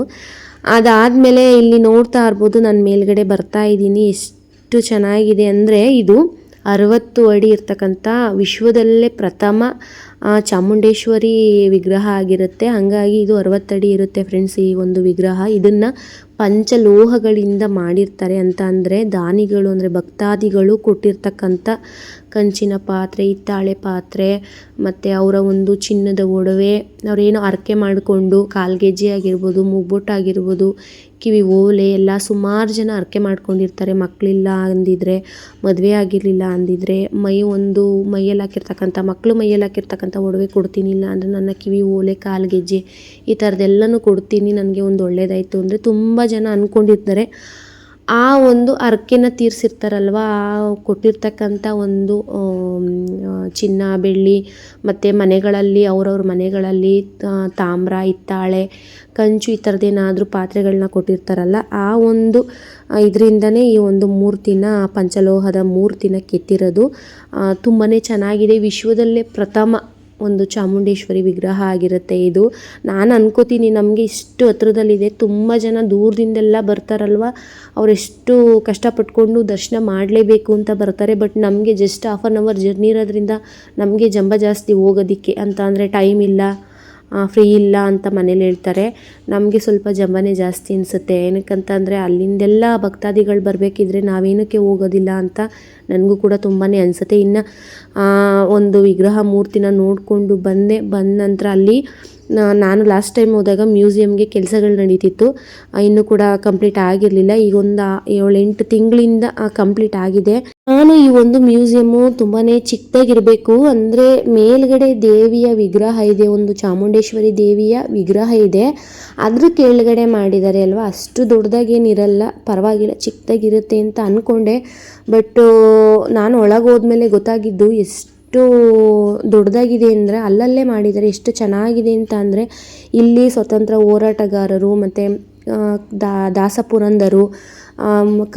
ಅದಾದಮೇಲೆ ಇಲ್ಲಿ ನೋಡ್ತಾ ಇರ್ಬೋದು, ನಾನು ಮೇಲ್ಗಡೆ ಬರ್ತಾ ಇದ್ದೀನಿ. ಎಷ್ಟು ಚೆನ್ನಾಗಿದೆ ಅಂದರೆ ಇದು 60 ಅಡಿ ಇರ್ತಕ್ಕಂಥ ವಿಶ್ವದಲ್ಲೇ ಪ್ರಥಮ ಚಾಮುಂಡೇಶ್ವರಿ ವಿಗ್ರಹ ಆಗಿರುತ್ತೆ. ಹಾಗಾಗಿ ಇದು 60 ಅಡಿ ಇರುತ್ತೆ ಫ್ರೆಂಡ್ಸ್ ಈ ಒಂದು ವಿಗ್ರಹ. ಇದನ್ನು ಪಂಚಲೋಹಗಳಿಂದ ಮಾಡಿರ್ತಾರೆ ಅಂತ ಅಂದರೆ ದಾನಿಗಳು, ಅಂದರೆ ಭಕ್ತಾದಿಗಳು ಕೊಟ್ಟಿರ್ತಕ್ಕಂಥ ಕಂಚಿನ ಪಾತ್ರೆ, ಹಿತ್ತಾಳೆ ಪಾತ್ರೆ, ಮತ್ತು ಅವರ ಒಂದು ಚಿನ್ನದ ಒಡವೆ, ಅವರೇನೋ ಹರಕೆ ಮಾಡಿಕೊಂಡು ಕಾಲ್ಗೆಜ್ಜೆ ಆಗಿರ್ಬೋದು, ಮೂಗ್ಬೊಟ್ಟಾಗಿರ್ಬೋದು, ಕಿವಿ ಓಲೆ ಎಲ್ಲ ಸುಮಾರು ಜನ ಹರಕೆ ಮಾಡ್ಕೊಂಡಿರ್ತಾರೆ. ಮಕ್ಕಳಿಲ್ಲ ಅಂದಿದ್ರೆ, ಮದುವೆ ಆಗಿರಲಿಲ್ಲ ಅಂದಿದ್ರೆ, ಮೈಯಲ್ಲಿ ಹಾಕಿರ್ತಕ್ಕಂಥ ಮಕ್ಕಳು ಮೈಯಲ್ಲಿ ಹಾಕಿರ್ತಕ್ಕಂಥ ಒಡವೆ ಕೊಡ್ತೀನಿ, ಇಲ್ಲ ಅಂದರೆ ನನ್ನ ಕಿವಿ ಓಲೆ, ಕಾಲ್ಗೆಜ್ಜೆ, ಈ ಥರದ್ದೆಲ್ಲನೂ ಕೊಡ್ತೀನಿ, ನನಗೆ ಒಂದು ಒಳ್ಳೇದಾಯಿತು ಅಂದರೆ ತುಂಬ ಜನ ಅಂದ್ಕೊಂಡಿರ್ತಾರೆ. ಆ ಒಂದು ಹರಕೆನ ತೀರಿಸಿರ್ತಾರಲ್ವ, ಆ ಕೊಟ್ಟಿರ್ತಕ್ಕಂಥ ಒಂದು ಚಿನ್ನ ಬೆಳ್ಳಿ ಮತ್ತು ಮನೆಗಳಲ್ಲಿ ಅವ್ರವ್ರ ಮನೆಗಳಲ್ಲಿ ತಾಮ್ರ ಹಿತ್ತಾಳೆ ಕಂಚು ಈ ಥರದ್ದೇನಾದರೂ ಪಾತ್ರೆಗಳನ್ನ ಕೊಟ್ಟಿರ್ತಾರಲ್ಲ, ಆ ಒಂದು ಇದರಿಂದನೇ ಈ ಒಂದು ಮೂರ್ತಿನ ಪಂಚಲೋಹದ ಮೂರ್ತಿನ ಕೆತ್ತಿರೋದು. ತುಂಬಾ ಚೆನ್ನಾಗಿದೆ. ವಿಶ್ವದಲ್ಲೇ ಪ್ರಥಮ ಒಂದು ಚಾಮುಂಡೇಶ್ವರಿ ವಿಗ್ರಹ ಆಗಿರುತ್ತೆ ಇದು. ನಾನು ಅನ್ಕೋತೀನಿ ನಮಗೆ ಇಷ್ಟು ಹತ್ರದಲ್ಲಿದೆ, ತುಂಬ ಜನ ದೂರದಿಂದೆಲ್ಲ ಬರ್ತಾರಲ್ವ, ಅವರೆಷ್ಟು ಕಷ್ಟಪಟ್ಕೊಂಡು ದರ್ಶನ ಮಾಡಲೇಬೇಕು ಅಂತ ಬರ್ತಾರೆ. ಬಟ್ ನಮಗೆ ಜಸ್ಟ್ 1/2 hour ಜರ್ನಿ ಇರೋದ್ರಿಂದ ನಮಗೆ ಜಂಬ ಜಾಸ್ತಿ ಹೋಗೋದಕ್ಕೆ ಅಂತ, ಅಂದರೆ ಟೈಮ್ ಇಲ್ಲ, ಫ್ರೀ ಇಲ್ಲ ಅಂತ ಮನೇಲಿ ಹೇಳ್ತಾರೆ. ನಮಗೆ ಸ್ವಲ್ಪ ಜಂಬನೇ ಜಾಸ್ತಿ ಅನಿಸುತ್ತೆ. ಏನಕ್ಕಂತಂದರೆ ಅಲ್ಲಿಂದೆಲ್ಲ ಭಕ್ತಾದಿಗಳು ಬರಬೇಕಿದ್ರೆ ನಾವೇನಕ್ಕೆ ಹೋಗೋದಿಲ್ಲ ಅಂತ ನನಗೂ ಕೂಡ ತುಂಬಾ ಅನಿಸುತ್ತೆ. ಇನ್ನು ಒಂದು ವಿಗ್ರಹ ಮೂರ್ತಿನ ನೋಡಿಕೊಂಡು ಬಂದ ನಂತರ ಅಲ್ಲಿ ನಾನು ಲಾಸ್ಟ್ ಟೈಮ್ ಹೋದಾಗ ಮ್ಯೂಸಿಯಮ್ಗೆ ಕೆಲಸಗಳು ನಡೀತಿತ್ತು, ಇನ್ನೂ ಕೂಡ ಕಂಪ್ಲೀಟ್ ಆಗಿರಲಿಲ್ಲ. ಈಗ ಒಂದು 7-8 ತಿಂಗಳಿಂದ ಕಂಪ್ಲೀಟ್ ಆಗಿದೆ. ನಾನು ಈ ಒಂದು ಮ್ಯೂಸಿಯಮ್ಮು ತುಂಬಾ ಚಿಕ್ಕದಾಗಿರಬೇಕು, ಅಂದರೆ ಮೇಲ್ಗಡೆ ದೇವಿಯ ವಿಗ್ರಹ ಇದೆ, ಒಂದು ಚಾಮುಂಡೇಶ್ವರಿ ದೇವಿಯ ವಿಗ್ರಹ ಇದೆ, ಅದ್ರ ಕೆಳಗಡೆ ಮಾಡಿದ್ದಾರೆ ಅಲ್ವಾ, ಅಷ್ಟು ದೊಡ್ಡದಾಗೇನಿರಲ್ಲ, ಪರವಾಗಿಲ್ಲ, ಚಿಕ್ಕದಾಗಿರುತ್ತೆ ಅಂತ ಅಂದ್ಕೊಂಡೆ. ಬಟ್ ನಾನು ಒಳಗೆ ಹೋದ್ಮೇಲೆ ಗೊತ್ತಾಗಿದ್ದು ಎಷ್ಟು ದೊಡ್ಡದಾಗಿದೆ ಅಂದರೆ ಅಲ್ಲಲ್ಲೇ ಮಾಡಿದ್ದಾರೆ. ಎಷ್ಟು ಚೆನ್ನಾಗಿದೆ ಅಂತ ಅಂದರೆ ಇಲ್ಲಿ ಸ್ವತಂತ್ರ ಹೋರಾಟಗಾರರು ಮತ್ತು ದಾಸಪುರಂದರು,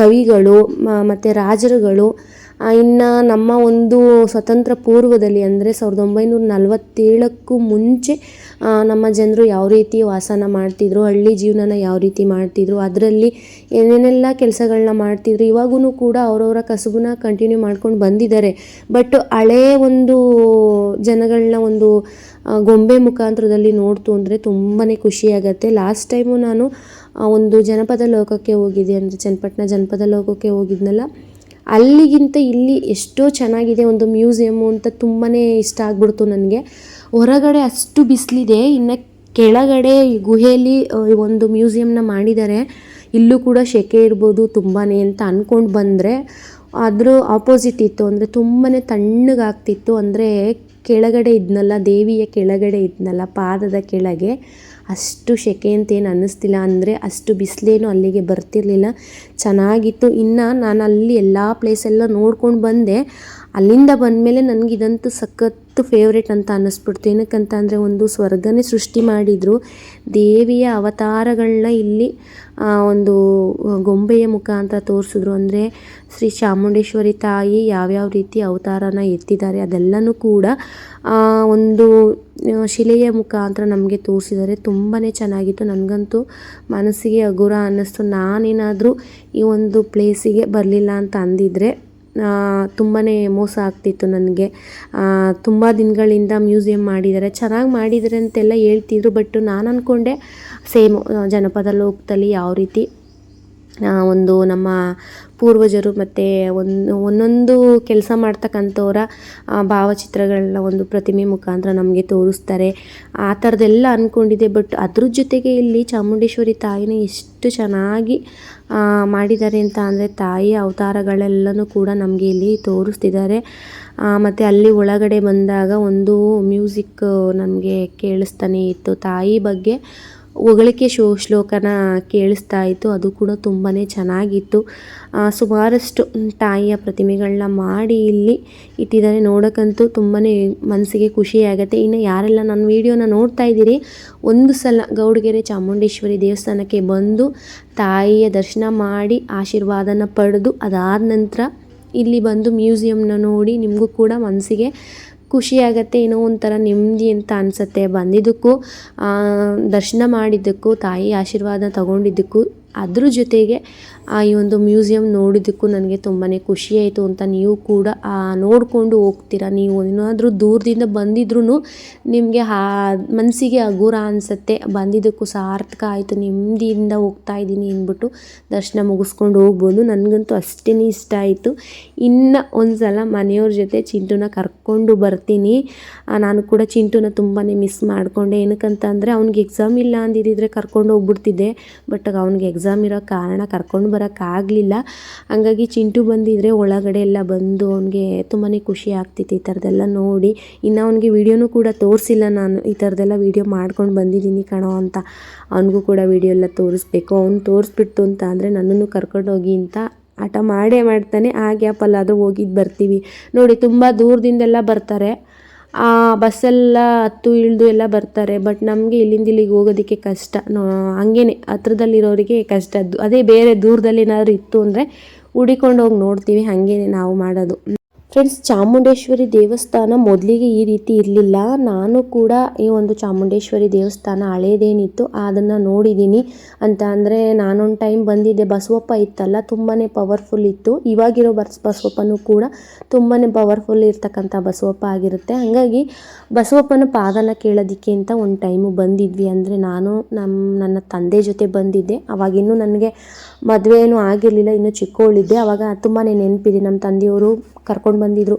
ಕವಿಗಳು ಮತ್ತು ರಾಜರುಗಳು, ಇನ್ನು ನಮ್ಮ ಒಂದು ಸ್ವತಂತ್ರ ಪೂರ್ವದಲ್ಲಿ ಅಂದರೆ 1947ಕ್ಕೂ ಮುಂಚೆ ನಮ್ಮ ಜನರು ಯಾವ ರೀತಿ ವಾಸನ ಮಾಡ್ತಿದ್ರು, ಹಳ್ಳಿ ಜೀವನನ ಯಾವ ರೀತಿ ಮಾಡ್ತಿದ್ರು, ಅದರಲ್ಲಿ ಏನೇನೆಲ್ಲ ಕೆಲಸಗಳನ್ನ ಮಾಡ್ತಿದ್ರು, ಇವಾಗೂ ಕೂಡ ಅವರವರ ಕಸುಬನ್ನ ಕಂಟಿನ್ಯೂ ಮಾಡ್ಕೊಂಡು ಬಂದಿದ್ದಾರೆ. ಬಟ್ ಹಳೆಯ ಒಂದು ಜನಗಳನ್ನ ಒಂದು ಗೊಂಬೆ ಮುಖಾಂತರದಲ್ಲಿ ನೋಡ್ತು ಅಂದರೆ ತುಂಬಾ ಖುಷಿಯಾಗತ್ತೆ. ಲಾಸ್ಟ್ ಟೈಮು ನಾನು ಒಂದು ಜನಪದ ಲೋಕಕ್ಕೆ ಹೋಗಿದ್ದೆ, ಅಂದರೆ ಚನ್ನಪಟ್ಟಣ ಜನಪದ ಲೋಕಕ್ಕೆ ಹೋಗಿದ್ನಲ್ಲ, ಅಲ್ಲಿಗಿಂತ ಇಲ್ಲಿ ಎಷ್ಟೋ ಚೆನ್ನಾಗಿದೆ ಒಂದು ಮ್ಯೂಸಿಯಮ್ಮು ಅಂತ ತುಂಬಾ ಇಷ್ಟ ಆಗ್ಬಿಡ್ತು ನನಗೆ. ಹೊರಗಡೆ ಅಷ್ಟು ಬಿಸಿಲಿದೆ, ಇನ್ನು ಕೆಳಗಡೆ ಗುಹೆಯಲ್ಲಿ ಒಂದು ಮ್ಯೂಸಿಯಮ್ನ ಮಾಡಿದ್ದಾರೆ, ಇಲ್ಲೂ ಕೂಡ ಸೆಕೆ ಇರ್ಬೋದು ತುಂಬಾ ಅಂತ ಅಂದ್ಕೊಂಡು ಬಂದರೆ ಅದ್ರ ಆಪೋಸಿಟ್ ಇತ್ತು, ಅಂದರೆ ತುಂಬಾ ತಣ್ಣಗಾಗ್ತಿತ್ತು. ಅಂದರೆ ಕೆಳಗಡೆ ಇದ್ನಲ್ಲ, ದೇವಿಯ ಕೆಳಗಡೆ ಇದ್ನಲ್ಲ, ಪಾದದ ಕೆಳಗೆ ಅಷ್ಟು ಸೆಕೆ ಅಂತೇನು ಅನ್ನಿಸ್ತಿಲ್ಲ, ಅಂದರೆ ಅಷ್ಟು ಬಿಸಿಲೇನು ಅಲ್ಲಿಗೆ ಬರ್ತಿರ್ಲಿಲ್ಲ, ಚೆನ್ನಾಗಿತ್ತು. ಇನ್ನು ನಾನು ಅಲ್ಲಿ ಎಲ್ಲ ಪ್ಲೇಸೆಲ್ಲ ನೋಡ್ಕೊಂಡು ಬಂದೆ. ಅಲ್ಲಿಂದ ಬಂದಮೇಲೆ ನನಗಿದಂತೂ ಸಖತ್ತು ಫೇವ್ರೇಟ್ ಅಂತ ಅನ್ನಿಸ್ಬಿಡ್ತು. ಏನಕ್ಕಂತ ಅಂದರೆ ಒಂದು ಸ್ವರ್ಗನೇ ಸೃಷ್ಟಿ ಮಾಡಿದರು, ದೇವಿಯ ಅವತಾರಗಳನ್ನ ಇಲ್ಲಿ ಒಂದು ಗೊಂಬೆಯ ಮುಖಾಂತರ ತೋರಿಸಿದ್ರು. ಅಂದರೆ ಶ್ರೀ ಚಾಮುಂಡೇಶ್ವರಿ ತಾಯಿ ಯಾವ್ಯಾವ ರೀತಿ ಅವತಾರನ ಎತ್ತಿದ್ದಾರೆ ಅದೆಲ್ಲನೂ ಕೂಡ ಒಂದು ಶಿಲೆಯ ಮುಖಾಂತರ ನಮಗೆ ತೋರಿಸಿದ್ದಾರೆ. ತುಂಬಾ ಚೆನ್ನಾಗಿತ್ತು. ನನಗಂತೂ ಮನಸ್ಸಿಗೆ ಹಗುರ ಅನ್ನಿಸ್ತು. ನಾನೇನಾದರೂ ಈ ಒಂದು ಪ್ಲೇಸಿಗೆ ಬರಲಿಲ್ಲ ಅಂತ ಅಂದಿದ್ರೆ ತುಂಬಾ ಮೋಸ ಆಗ್ತಿತ್ತು ನನಗೆ. ತುಂಬ ದಿನಗಳಿಂದ ಮ್ಯೂಸಿಯಂ ಮಾಡಿದ್ದಾರೆ, ಚೆನ್ನಾಗಿ ಮಾಡಿದ್ದಾರೆ ಅಂತೆಲ್ಲ ಹೇಳ್ತಿದ್ರು. ಬಟ್ ನಾನು ಅಂದ್ಕೊಂಡೆ ಸೇಮ್ ಜನಪದ ಲೋಕದಲ್ಲಿ ಯಾವ ರೀತಿ ಒಂದು ನಮ್ಮ ಪೂರ್ವಜರು ಮತ್ತು ಒಂದೊಂದು ಕೆಲಸ ಮಾಡ್ತಕ್ಕಂಥವರ ಭಾವಚಿತ್ರಗಳನ್ನ ಒಂದು ಪ್ರತಿಮೆ ಮುಖಾಂತರ ನಮಗೆ ತೋರಿಸ್ತಾರೆ, ಆ ಥರದ್ದೆಲ್ಲ ಅಂದ್ಕೊಂಡಿದ್ದೆ. ಬಟ್ ಅದ್ರ ಜೊತೆಗೆ ಇಲ್ಲಿ ಚಾಮುಂಡೇಶ್ವರಿ ತಾಯಿನ ಎಷ್ಟು ಚೆನ್ನಾಗಿ ಮಾಡಿದ್ದಾರೆ ಅಂತ ಅಂದರೆ ತಾಯಿಯ ಅವತಾರಗಳೆಲ್ಲನೂ ಕೂಡ ನಮಗೆ ಇಲ್ಲಿ ತೋರಿಸ್ತಿದ್ದಾರೆ. ಮತ್ತು ಅಲ್ಲಿ ಒಳಗಡೆ ಬಂದಾಗ ಒಂದು ಮ್ಯೂಸಿಕ್ ನಮಗೆ ಕೇಳಿಸ್ತಾನೆ ಇತ್ತು, ತಾಯಿ ಬಗ್ಗೆ ಹೊಗಳಿಕೆ ಶ್ಲೋಕನ ಕೇಳಿಸ್ತಾ ಇತ್ತು, ಅದು ಕೂಡ ತುಂಬಾ ಚೆನ್ನಾಗಿತ್ತು. ಸುಮಾರಷ್ಟು ತಾಯಿಯ ಪ್ರತಿಮೆಗಳನ್ನ ಮಾಡಿ ಇಲ್ಲಿ ಇಟ್ಟಿದ್ದಾರೆ. ನೋಡೋಕ್ಕಂತೂ ತುಂಬಾ ಮನಸ್ಸಿಗೆ ಖುಷಿಯಾಗುತ್ತೆ. ಇನ್ನು ಯಾರೆಲ್ಲ ನನ್ನ ವೀಡಿಯೋನ ನೋಡ್ತಾ ಇದ್ದೀರಿ, ಒಂದು ಸಲ ಗೌಡಗೆರೆ ಚಾಮುಂಡೇಶ್ವರಿ ದೇವಸ್ಥಾನಕ್ಕೆ ಬಂದು ತಾಯಿಯ ದರ್ಶನ ಮಾಡಿ ಆಶೀರ್ವಾದನ ಪಡೆದು ಅದಾದ ನಂತರ ಇಲ್ಲಿ ಬಂದು ಮ್ಯೂಸಿಯಮ್ನ ನೋಡಿ ನಿಮಗೂ ಕೂಡ ಮನಸ್ಸಿಗೆ ಖುಷಿಯಾಗತ್ತೆ, ಏನೋ ಒಂಥರ ನೆಮ್ಮದಿ ಅಂತ ಅನಿಸುತ್ತೆ. ಬಂದಿದ್ದಕ್ಕೂ ದರ್ಶನ ಮಾಡಿದ್ದಕ್ಕೂ ತಾಯಿ ಆಶೀರ್ವಾದ ತಗೊಂಡಿದ್ದಕ್ಕೂ ಅದ್ರ ಜೊತೆಗೆ ಈ ಒಂದು ಮ್ಯೂಸಿಯಂ ನೋಡಿದ್ದಕ್ಕೂ ನನಗೆ ತುಂಬಾ ಖುಷಿಯಾಯಿತು ಅಂತ ನೀವು ಕೂಡ ನೋಡಿಕೊಂಡು ಹೋಗ್ತೀರಾ. ನೀವು ಏನಾದರೂ ದೂರದಿಂದ ಬಂದಿದ್ರೂ ನಿಮಗೆ ಮನಸ್ಸಿಗೆ ಹಗುರ ಅನಿಸುತ್ತೆ, ಬಂದಿದ್ದಕ್ಕೂ ಸಾರ್ಥಕ ಆಯಿತು, ನೆಮ್ಮದಿಯಿಂದ ಹೋಗ್ತಾ ಇದ್ದೀನಿ ಅಂದ್ಬಿಟ್ಟು ದರ್ಶನ ಮುಗಿಸ್ಕೊಂಡು ಹೋಗ್ಬೋದು. ನನಗಂತೂ ಅಷ್ಟೇ ಇಷ್ಟ ಆಯಿತು. ಇನ್ನು ಒಂದು ಸಲ ಮನೆಯವ್ರ ಜೊತೆ ಚಿಂಟುನ ಕರ್ಕೊಂಡು ಬರ್ತೀನಿ. ನಾನು ಕೂಡ ಚಿಂಟುನ ತುಂಬಾ ಮಿಸ್ ಮಾಡಿಕೊಂಡೆ. ಏನಕ್ಕಂತ ಅಂದರೆ ಅವ್ನಿಗೆ ಎಕ್ಸಾಮ್ ಇಲ್ಲ ಅಂದಿದ್ದರೆ ಕರ್ಕೊಂಡು ಹೋಗ್ಬಿಡ್ತಿದ್ದೆ. ಬಟ್ ಅವ್ನಿಗೆ ಎಕ್ಸಾಮ್ ಇರೋ ಕಾರಣ ಕರ್ಕೊಂಡು ಬರೋಕ್ಕಾಗಲಿಲ್ಲ. ಹಂಗಾಗಿ ಚಿಂಟು ಬಂದಿದ್ದರೆ ಒಳಗಡೆ ಎಲ್ಲ ಬಂದು ಅವನಿಗೆ ತುಂಬಾ ಖುಷಿ ಆಗ್ತಿತ್ತು ಈ ಥರದ್ದೆಲ್ಲ ನೋಡಿ. ಇನ್ನು ಅವನಿಗೆ ವೀಡಿಯೋನೂ ಕೂಡ ತೋರಿಸಿಲ್ಲ ನಾನು, ಈ ಥರದ್ದೆಲ್ಲ ವೀಡಿಯೋ ಮಾಡ್ಕೊಂಡು ಬಂದಿದ್ದೀನಿ ಕಣೋ ಅಂತ. ಅವನಿಗೂ ಕೂಡ ವೀಡಿಯೋ ಎಲ್ಲ ತೋರಿಸ್ಬೇಕು. ಅವ್ನು ತೋರಿಸ್ಬಿಟ್ಟು ಅಂತ ಅಂದರೆ ನನ್ನನ್ನು ಕರ್ಕೊಂಡೋಗಿ ಅಂತ ಹಠ ಮಾಡೇ ಮಾಡ್ತಾನೆ. ಆ ಗ್ಯಾಪಲ್ಲಾದರೂ ಹೋಗಿದ್ದು ಬರ್ತೀವಿ ನೋಡಿ. ತುಂಬ ದೂರದಿಂದೆಲ್ಲ ಬರ್ತಾರೆ, ಬಸ್ಸೆಲ್ಲ ಹತ್ತು ಇಳಿದು ಎಲ್ಲ ಬರ್ತಾರೆ. ಬಟ್ ನಮಗೆ ಇಲ್ಲಿಂದ ಇಲ್ಲಿಗೆ ಹೋಗೋದಕ್ಕೆ ಕಷ್ಟ. ಹಂಗೇನೆ ಹತ್ರದಲ್ಲಿರೋರಿಗೆ ಕಷ್ಟ. ಅದೇ ಬೇರೆ ದೂರದಲ್ಲಿ ಏನಾದರೂ ಇತ್ತು ಅಂದರೆ ಹುಡಿಕೊಂಡು ಹೋಗಿ ನೋಡ್ತೀವಿ. ಹಾಗೇನೆ ನಾವು ಮಾಡೋದು ಫ್ರೆಂಡ್ಸ್. ಚಾಮುಂಡೇಶ್ವರಿ ದೇವಸ್ಥಾನ ಮೊದಲಿಗೆ ಈ ರೀತಿ ಇರಲಿಲ್ಲ. ನಾನು ಕೂಡ ಈ ಒಂದು ಚಾಮುಂಡೇಶ್ವರಿ ದೇವಸ್ಥಾನ ಹಳೇದೇನಿತ್ತು ಅದನ್ನು ನೋಡಿದ್ದೀನಿ. ಅಂತ ಅಂದರೆ ನಾನೊಂದು ಟೈಮ್ ಬಂದಿದ್ದೆ, ಬಸವಪ್ಪ ಇತ್ತಲ್ಲ ತುಂಬಾ ಪವರ್ಫುಲ್ ಇತ್ತು. ಇವಾಗಿರೋ ಬಸವಪ್ಪನೂ ಕೂಡ ತುಂಬಾ ಪವರ್ಫುಲ್ ಇರ್ತಕ್ಕಂಥ ಬಸವಪ್ಪ ಆಗಿರುತ್ತೆ. ಹಾಗಾಗಿ ಬಸವಪ್ಪನ ಪಾದನ ಕೇಳೋದಕ್ಕೆ ಅಂತ ಒಂದು ಟೈಮು ಬಂದಿದ್ವಿ. ಅಂದರೆ ನಾನು ನನ್ನ ತಂದೆ ಜೊತೆ ಬಂದಿದ್ದೆ. ಅವಾಗಿನ್ನೂ ನನಗೆ ಮದುವೆ ಏನೂ ಆಗಿರಲಿಲ್ಲ, ಇನ್ನೂ ಚಿಕ್ಕವಳಿದ್ದೆ. ಆವಾಗ ತುಂಬಾ ನೆನಪಿದೆ, ನಮ್ಮ ತಂದೆಯವರು ಕರ್ಕೊಂಡು ಬಂದಿದ್ರು.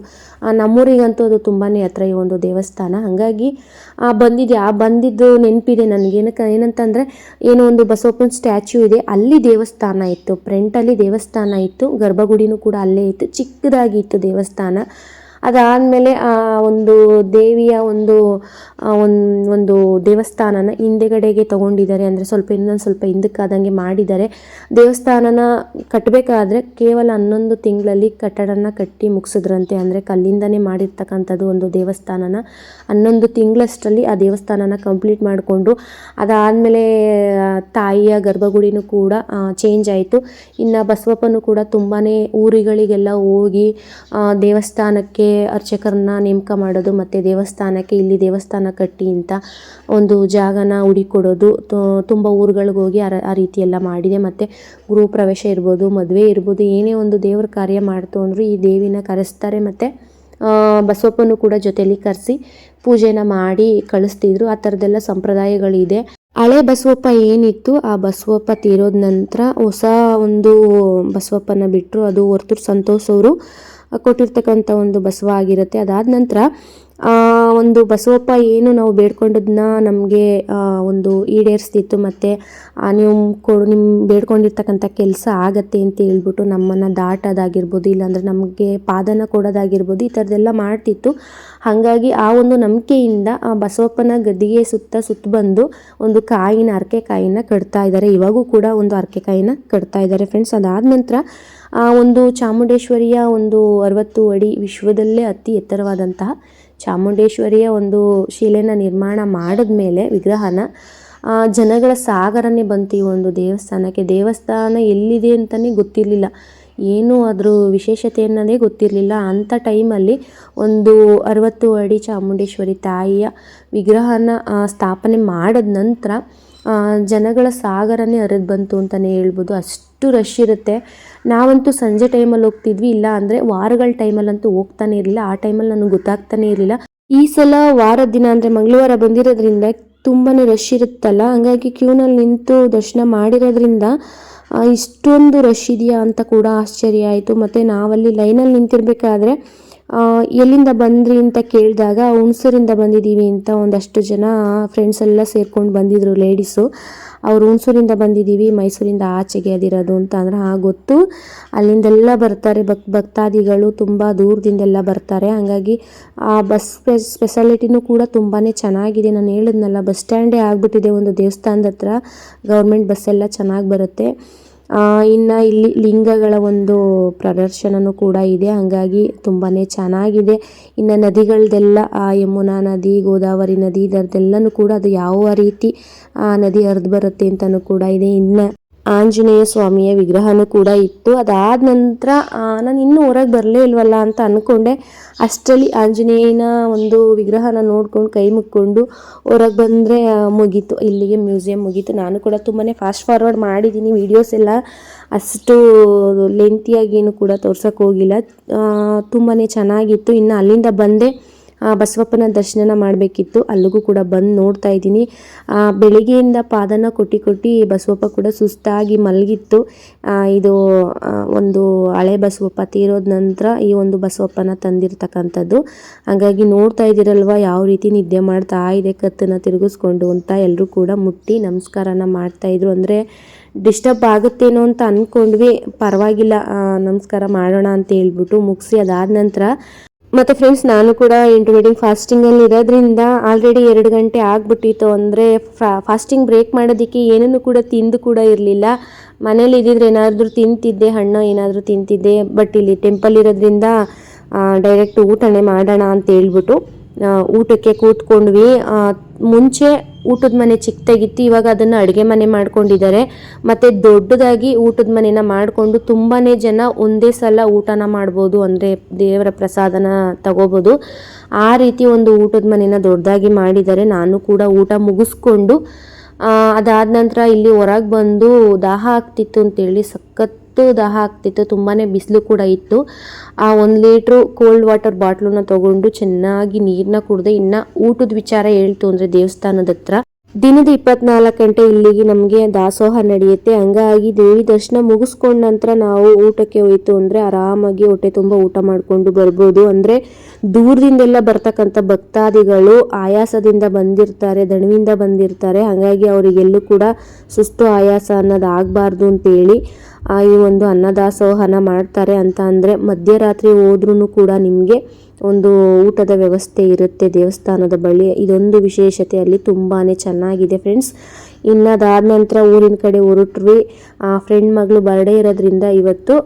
ನಮ್ಮೂರಿಗಂತೂ ಅದು ತುಂಬಾ ಹತ್ರ ಈ ಒಂದು ದೇವಸ್ಥಾನ. ಹಾಗಾಗಿ ಬಂದಿದ್ದು ನೆನಪಿದೆ ನನಗೆ. ಏನಂತಂದರೆ ಏನೋ ಒಂದು ಬಸವಪ್ಪನ ಸ್ಟ್ಯಾಚ್ಯೂ ಇದೆ, ಅಲ್ಲಿ ದೇವಸ್ಥಾನ ಇತ್ತು, ಫ್ರಂಟಲ್ಲಿ ದೇವಸ್ಥಾನ ಇತ್ತು, ಗರ್ಭಗುಡಿನೂ ಕೂಡ ಅಲ್ಲೇ ಇತ್ತು, ಚಿಕ್ಕದಾಗಿತ್ತು ದೇವಸ್ಥಾನ. ಅದಾದಮೇಲೆ ಒಂದು ದೇವಿಯ ಒಂದು ದೇವಸ್ಥಾನನ ಹಿಂದೆಗಡೆಗೆ ತೊಗೊಂಡಿದ್ದಾರೆ. ಅಂದರೆ ಇನ್ನೊಂದು ಸ್ವಲ್ಪ ಹಿಂದಕ್ಕಾದಂಗೆ ಮಾಡಿದ್ದಾರೆ. ದೇವಸ್ಥಾನನ ಕಟ್ಟಬೇಕಾದ್ರೆ ಕೇವಲ 11 ತಿಂಗಳಲ್ಲಿ ಕಟ್ಟಡನ ಕಟ್ಟಿ ಮುಗಿಸಿದ್ರಂತೆ. ಅಂದರೆ ಕಲ್ಲಿಂದನೇ ಮಾಡಿರ್ತಕ್ಕಂಥದ್ದು ಒಂದು ದೇವಸ್ಥಾನನ 11 ತಿಂಗಳಷ್ಟರಲ್ಲಿ ಆ ದೇವಸ್ಥಾನನ ಕಂಪ್ಲೀಟ್ ಮಾಡಿಕೊಂಡ್ರು. ಅದಾದಮೇಲೆ ತಾಯಿಯ ಗರ್ಭಗುಡಿನೂ ಕೂಡ ಚೇಂಜ್ ಆಯಿತು. ಇನ್ನು ಬಸವಪ್ಪನೂ ಕೂಡ ತುಂಬಾ ಊರುಗಳಿಗೆಲ್ಲ ಹೋಗಿ ದೇವಸ್ಥಾನಕ್ಕೆ ಅರ್ಚಕರನ್ನ ನೇಮಕ ಮಾಡೋದು, ಮತ್ತು ದೇವಸ್ಥಾನಕ್ಕೆ ಇಲ್ಲಿ ದೇವಸ್ಥಾನ ಕಟ್ಟಿ ಅಂತ ಒಂದು ಜಾಗನ ಹುಡಿಕೊಡೋದು, ತುಂಬ ಊರುಗಳಿಗೆ ಹೋಗಿ ಆ ರೀತಿ ಎಲ್ಲ ಮಾಡಿದೆ. ಮತ್ತು ಗೃಹ ಪ್ರವೇಶ ಇರ್ಬೋದು, ಮದುವೆ ಇರ್ಬೋದು, ಏನೇ ಒಂದು ದೇವ್ರ ಕಾರ್ಯ ಮಾಡ್ತು ಅಂದರೂ ಈ ದೇವಿನ ಕರೆಸ್ತಾರೆ. ಮತ್ತು ಬಸವಪ್ಪನೂ ಕೂಡ ಜೊತೆಯಲ್ಲಿ ಕರೆಸಿ ಪೂಜೆನ ಮಾಡಿ ಕಳಿಸ್ತಿದ್ರು. ಆ ಥರದ್ದೆಲ್ಲ ಸಂಪ್ರದಾಯಗಳಿದೆ. ಹಳೆ ಬಸವಪ್ಪ ಏನಿತ್ತು, ಆ ಬಸವಪ್ಪ ತೀರೋದ ನಂತರ ಹೊಸ ಒಂದು ಬಸವಪ್ಪನ ಬಿಟ್ಟರು. ಅದು ವರ್ತೂರು ಸಂತೋಷ್ ಅವರು ಕೊಟ್ಟಿರ್ತಕ್ಕಂಥ ಒಂದು ಬಸವ ಆಗಿರುತ್ತೆ. ಅದಾದ ನಂತರ ಒಂದು ಬಸವಪ್ಪ ಏನು ನಾವು ಬೇಡ್ಕೊಂಡದನ್ನ ನಮಗೆ ಒಂದು ಈಡೇರಿಸ್ತಿತ್ತು. ಮತ್ತು ನೀವು ನಿಮ್ಮ ಬೇಡ್ಕೊಂಡಿರ್ತಕ್ಕಂಥ ಕೆಲಸ ಆಗತ್ತೆ ಅಂತ ಹೇಳ್ಬಿಟ್ಟು ನಮ್ಮನ್ನು ದಾಟೋದಾಗಿರ್ಬೋದು, ಇಲ್ಲಾಂದರೆ ನಮಗೆ ಪಾದನ ಕೊಡೋದಾಗಿರ್ಬೋದು, ಈ ಥರದ್ದೆಲ್ಲ ಮಾಡ್ತಿತ್ತು. ಹಾಗಾಗಿ ಆ ಒಂದು ನಂಬಿಕೆಯಿಂದ ಆ ಬಸವಪ್ಪನ ಗದ್ದಿಗೆ ಸುತ್ತ ಬಂದು ಒಂದು ಅರಕೆ ಕಾಯಿನ ಕಟ್ತಾ ಇದ್ದಾರೆ. ಇವಾಗೂ ಕೂಡ ಒಂದು ಅರಕೆ ಕಾಯಿನ ಕಟ್ತಾ ಇದ್ದಾರೆ ಫ್ರೆಂಡ್ಸ್. ಅದಾದ ನಂತರ ಒಂದು ಚಾಮುಂಡೇಶ್ವರಿಯ ಒಂದು 60 ಅಡಿ ವಿಶ್ವದಲ್ಲೇ ಅತಿ ಎತ್ತರವಾದಂತಹ ಚಾಮುಂಡೇಶ್ವರಿಯ ಒಂದು ಶಿಲೆನ ನಿರ್ಮಾಣ ಮಾಡಿದ್ಮೇಲೆ ವಿಗ್ರಹನ ಜನಗಳ ಸಾಗರನೇ ಬಂತು ಈ ಒಂದು ದೇವಸ್ಥಾನಕ್ಕೆ. ದೇವಸ್ಥಾನ ಎಲ್ಲಿದೆ ಅಂತಲೇ ಗೊತ್ತಿರಲಿಲ್ಲ, ಏನು ಅದ್ರ ವಿಶೇಷತೆ ಅನ್ನೋದೇ ಗೊತ್ತಿರಲಿಲ್ಲ. ಅಂಥ ಟೈಮಲ್ಲಿ ಒಂದು 60 ಅಡಿ ಚಾಮುಂಡೇಶ್ವರಿ ತಾಯಿಯ ವಿಗ್ರಹನ ಸ್ಥಾಪನೆ ಮಾಡಿದ ನಂತರ ಜನಗಳ ಸಾಗರನೇ ಹರಿದು ಬಂತು ಅಂತಲೇ ಹೇಳ್ಬೋದು. ಅಷ್ಟು ರಶ್ ಇರುತ್ತೆ. ನಾವಂತೂ ಸಂಜೆ ಟೈಮಲ್ಲಿ ಹೋಗ್ತಿದ್ವಿ, ಇಲ್ಲ ಅಂದರೆ ವಾರಗಳ ಟೈಮಲ್ಲಂತೂ ಹೋಗ್ತಾನೆ ಇರಲಿಲ್ಲ. ಆ ಟೈಮಲ್ಲಿ ನನಗೆ ಗೊತ್ತಾಗ್ತಾನೆ ಇರಲಿಲ್ಲ. ಈ ಸಲ ವಾರದ ದಿನ ಅಂದರೆ ಮಂಗಳವಾರ ಬಂದಿರೋದ್ರಿಂದ ತುಂಬಾ ರಶ್ ಇರುತ್ತಲ್ಲ, ಹಂಗಾಗಿ ಕ್ಯೂನಲ್ಲಿ ನಿಂತು ದರ್ಶನ ಮಾಡಿರೋದ್ರಿಂದ ಇಷ್ಟೊಂದು ರಶ್ ಇದೆಯಾ ಅಂತ ಕೂಡ ಆಶ್ಚರ್ಯ ಆಯಿತು. ಮತ್ತು ನಾವಲ್ಲಿ ಲೈನಲ್ಲಿ ನಿಂತಿರಬೇಕಾದ್ರೆ ಎಲ್ಲಿಂದ ಬಂದ್ರಿ ಅಂತ ಕೇಳಿದಾಗ ಹುಣಸೂರಿಂದ ಬಂದಿದ್ದೀವಿ ಅಂತ ಒಂದಷ್ಟು ಜನ ಫ್ರೆಂಡ್ಸ್ ಎಲ್ಲ ಸೇರ್ಕೊಂಡು ಬಂದಿದ್ರು, ಲೇಡೀಸು. ಅವ್ರು ಹುಣಸೂರಿಂದ ಬಂದಿದ್ದೀವಿ, ಮೈಸೂರಿಂದ ಆಚೆಗೆ ಅದಿರೋದು ಅಂತ ಅಂದರೆ ಗೊತ್ತು. ಅಲ್ಲಿಂದೆಲ್ಲ ಬರ್ತಾರೆ ಭಕ್ತಾದಿಗಳು, ತುಂಬ ದೂರದಿಂದೆಲ್ಲ ಬರ್ತಾರೆ. ಹಾಗಾಗಿ ಆ ಬಸ್ ಫೆಸಿಲಿಟಿನೂ ಕೂಡ ತುಂಬಾ ಚೆನ್ನಾಗಿದೆ. ನಾನು ಹೇಳಿದ್ನಲ್ಲ, ಬಸ್ ಸ್ಟ್ಯಾಂಡೇ ಆಗಿಬಿಟ್ಟಿದೆ ಒಂದು ದೇವಸ್ಥಾನದ ಹತ್ರ. ಗೌರ್ಮೆಂಟ್ ಬಸ್ಸೆಲ್ಲ ಚೆನ್ನಾಗಿ ಬರುತ್ತೆ. ಇನ್ನು ಇಲ್ಲಿ ಲಿಂಗಗಳ ಒಂದು ಪ್ರದರ್ಶನವೂ ಕೂಡ ಇದೆ. ಹಾಗಾಗಿ ತುಂಬಾ ಚೆನ್ನಾಗಿದೆ. ಇನ್ನು ನದಿಗಳದೆಲ್ಲ ಯಮುನಾ ನದಿ, ಗೋದಾವರಿ ನದಿ, ಇದರದ್ದೆಲ್ಲನೂ ಕೂಡ ಅದು ಯಾವ ರೀತಿ ನದಿ ಹರಿದು ಬರುತ್ತೆ ಅಂತಲೂ ಕೂಡ ಇದೆ. ಇನ್ನು ಆಂಜನೇಯ ಸ್ವಾಮಿಯ ವಿಗ್ರಹನೂ ಕೂಡ ಇತ್ತು. ಅದಾದ ನಂತರ ನಾನು ಇನ್ನೂ ಹೊರಗೆ ಬರಲೇ ಇಲ್ವಲ್ಲ ಅಂತ ಅಂದ್ಕೊಂಡೆ. ಅಷ್ಟರಲ್ಲಿ ಆಂಜನೇಯನ ಒಂದು ವಿಗ್ರಹನ ನೋಡ್ಕೊಂಡು ಕೈ ಮುಕ್ಕೊಂಡು ಹೊರಗೆ ಬಂದರೆ ಮುಗೀತು, ಇಲ್ಲಿಗೆ ಮ್ಯೂಸಿಯಂ ಮುಗೀತು. ನಾನು ಕೂಡ ತುಂಬಾ ಫಾಸ್ಟ್ ಫಾರ್ವರ್ಡ್ ಮಾಡಿದ್ದೀನಿ ವೀಡಿಯೋಸ್ ಎಲ್ಲ, ಅಷ್ಟು ಲೆಂತಿಯಾಗೇನು ಕೂಡ ತೋರ್ಸೋಕ್ಕೆ ಹೋಗಿಲ್ಲ. ತುಂಬಾ ಚೆನ್ನಾಗಿತ್ತು. ಇನ್ನು ಅಲ್ಲಿಂದ ಬಂದೆ ಬಸವಪ್ಪನ ದರ್ಶನ ಮಾಡಬೇಕಿತ್ತು, ಅಲ್ಲಿಗೂ ಕೂಡ ಬಂದು ನೋಡ್ತಾ ಇದ್ದೀನಿ. ಬೆಳಿಗ್ಗೆಯಿಂದ ಪಾದನ ಕೊಟ್ಟು ಬಸವಪ್ಪ ಕೂಡ ಸುಸ್ತಾಗಿ ಮಲಗಿತ್ತು. ಇದು ಒಂದು ಹಳೆ ಬಸವಪ್ಪ ತೀರೋದ ನಂತರ ಈ ಒಂದು ಬಸವಪ್ಪನ ತಂದಿರ್ತಕ್ಕಂಥದ್ದು. ಹಾಗಾಗಿ ನೋಡ್ತಾ ಇದ್ದೀರಲ್ವ ಯಾವ ರೀತಿ ನಿದ್ದೆ ಮಾಡ್ತಾ ಇದೆ ಕತ್ತನ್ನು ತಿರುಗಿಸ್ಕೊಂಡು ಅಂತ. ಎಲ್ಲರೂ ಕೂಡ ಮುಟ್ಟಿ ನಮಸ್ಕಾರನ ಮಾಡ್ತಾಯಿದ್ರು. ಅಂದರೆ ಡಿಸ್ಟರ್ಬ್ ಆಗುತ್ತೇನೋ ಅಂತ ಅಂದ್ಕೊಂಡ್ವಿ. ಪರವಾಗಿಲ್ಲ, ನಮಸ್ಕಾರ ಮಾಡೋಣ ಅಂತ ಹೇಳ್ಬಿಟ್ಟು ಮುಗಿಸಿ ಅದಾದ ನಂತರ ಮತ್ತು ಫ್ರೆಂಡ್ಸ್ ನಾನು ಕೂಡ ಇಂಟರ್ಮೀಡಿಯೇಟ್ ಫಾಸ್ಟಿಂಗಲ್ಲಿ ಇರೋದ್ರಿಂದ ಆಲ್ರೆಡಿ 2 ಗಂಟೆ ಆಗಿಬಿಟ್ಟಿತ್ತು. ಅಂದರೆ ಫಾಸ್ಟಿಂಗ್ ಬ್ರೇಕ್ ಮಾಡೋದಕ್ಕೆ ಏನನ್ನು ಕೂಡ ತಿಂದು ಕೂಡ ಇರಲಿಲ್ಲ. ಮನೇಲಿ ಇದ್ದಿದ್ರೆ ಏನಾದರೂ ತಿಂತಿದ್ದೆ, ಹಣ್ಣು ಏನಾದರೂ ತಿಂತಿದ್ದೆ. ಬಟ್ ಇಲ್ಲಿ ಟೆಂಪಲ್ ಇರೋದ್ರಿಂದ ಡೈರೆಕ್ಟ್ ಊಟನೇ ಮಾಡೋಣ ಅಂತ ಹೇಳ್ಬಿಟ್ಟು ಊಟಕ್ಕೆ ಕೂತ್ಕೊಂಡ್ವಿ. ಮುಂಚೆ ಊಟದ ಮನೆ ಚಿಕ್ಕದಾಗಿತ್ತು, ಇವಾಗ ಅದನ್ನು ಅಡುಗೆ ಮನೆ ಮಾಡ್ಕೊಂಡಿದ್ದಾರೆ. ಮತ್ತು ದೊಡ್ಡದಾಗಿ ಊಟದ ಮನೆನ ಮಾಡಿಕೊಂಡು ತುಂಬಾ ಜನ ಒಂದೇ ಸಲ ಊಟನ ಮಾಡ್ಬೋದು, ಅಂದರೆ ದೇವರ ಪ್ರಸಾದನ ತಗೋಬೋದು. ಆ ರೀತಿ ಒಂದು ಊಟದ ಮನೆನ ದೊಡ್ಡದಾಗಿ ಮಾಡಿದ್ದಾರೆ. ನಾನು ಕೂಡ ಊಟ ಮುಗಿಸ್ಕೊಂಡು ಅದಾದ ನಂತರ ಇಲ್ಲಿ ಹೊರಗೆ ಬಂದು ದಾಹ ಆಗ್ತಿತ್ತು ಅಂತೇಳಿ ಸಖತ್ತು ದಾಹ ಆಗ್ತಿತ್ತು. ತುಂಬಾ ಬಿಸಿಲು ಕೂಡ ಇತ್ತು. ಆ 1 ಲೀಟ್ರು ಕೋಲ್ಡ್ ವಾಟರ್ ಬಾಟ್ಲನ್ನ ತೊಗೊಂಡು ಚೆನ್ನಾಗಿ ನೀರನ್ನ ಕುಡಿದೆ. ಇನ್ನು ಊಟದ ವಿಚಾರ ಹೇಳ್ತು ಅಂದರೆ ದೇವಸ್ಥಾನದ ಹತ್ರ ದಿನದ 24 ಗಂಟೆ ಇಲ್ಲಿಗೆ ನಮಗೆ ದಾಸೋಹ ನಡೆಯುತ್ತೆ. ಹಂಗಾಗಿ ದೇವಿ ದರ್ಶನ ಮುಗಿಸ್ಕೊಂಡ ನಂತರ ನಾವು ಊಟಕ್ಕೆ ಹೋಯ್ತು ಅಂದರೆ ಆರಾಮಾಗಿ ಹೊಟ್ಟೆ ತುಂಬ ಊಟ ಮಾಡಿಕೊಂಡು ಬರ್ಬೋದು. ಅಂದರೆ ದೂರದಿಂದೆಲ್ಲ ಬರ್ತಕ್ಕಂಥ ಭಕ್ತಾದಿಗಳು ಆಯಾಸದಿಂದ ಬಂದಿರ್ತಾರೆ, ದಣಿವಿಂದ ಬಂದಿರ್ತಾರೆ. ಹಾಗಾಗಿ ಅವರಿಗೆಲ್ಲೂ ಕೂಡ ಸುಸ್ತು ಆಯಾಸ ಅನ್ನೋದು ಆಗಬಾರ್ದು ಅಂತೇಳಿ ಈ ಒಂದು ಅನ್ನದಾಸೋಹನ ಮಾಡ್ತಾರೆ. ಅಂತ ಅಂದರೆ ಮಧ್ಯರಾತ್ರಿ ಹೋದ್ರೂ ಕೂಡ ನಿಮಗೆ ಒಂದು ಊಟದ ವ್ಯವಸ್ಥೆ ಇರುತ್ತೆ ದೇವಸ್ಥಾನದ ಬಳಿ. ಇದೊಂದು ವಿಶೇಷತೆ ಅಲ್ಲಿ ತುಂಬಾ ಚೆನ್ನಾಗಿದೆ ಫ್ರೆಂಡ್ಸ್. ಇನ್ನು ಅದಾದ ನಂತರ ಊರಿನ ಕಡೆ ಹೊರಟ್ವಿ. ಫ್ರೆಂಡ್ ಮಗಳು ಬರ್ಡೇ ಇರೋದ್ರಿಂದ ಇವತ್ತು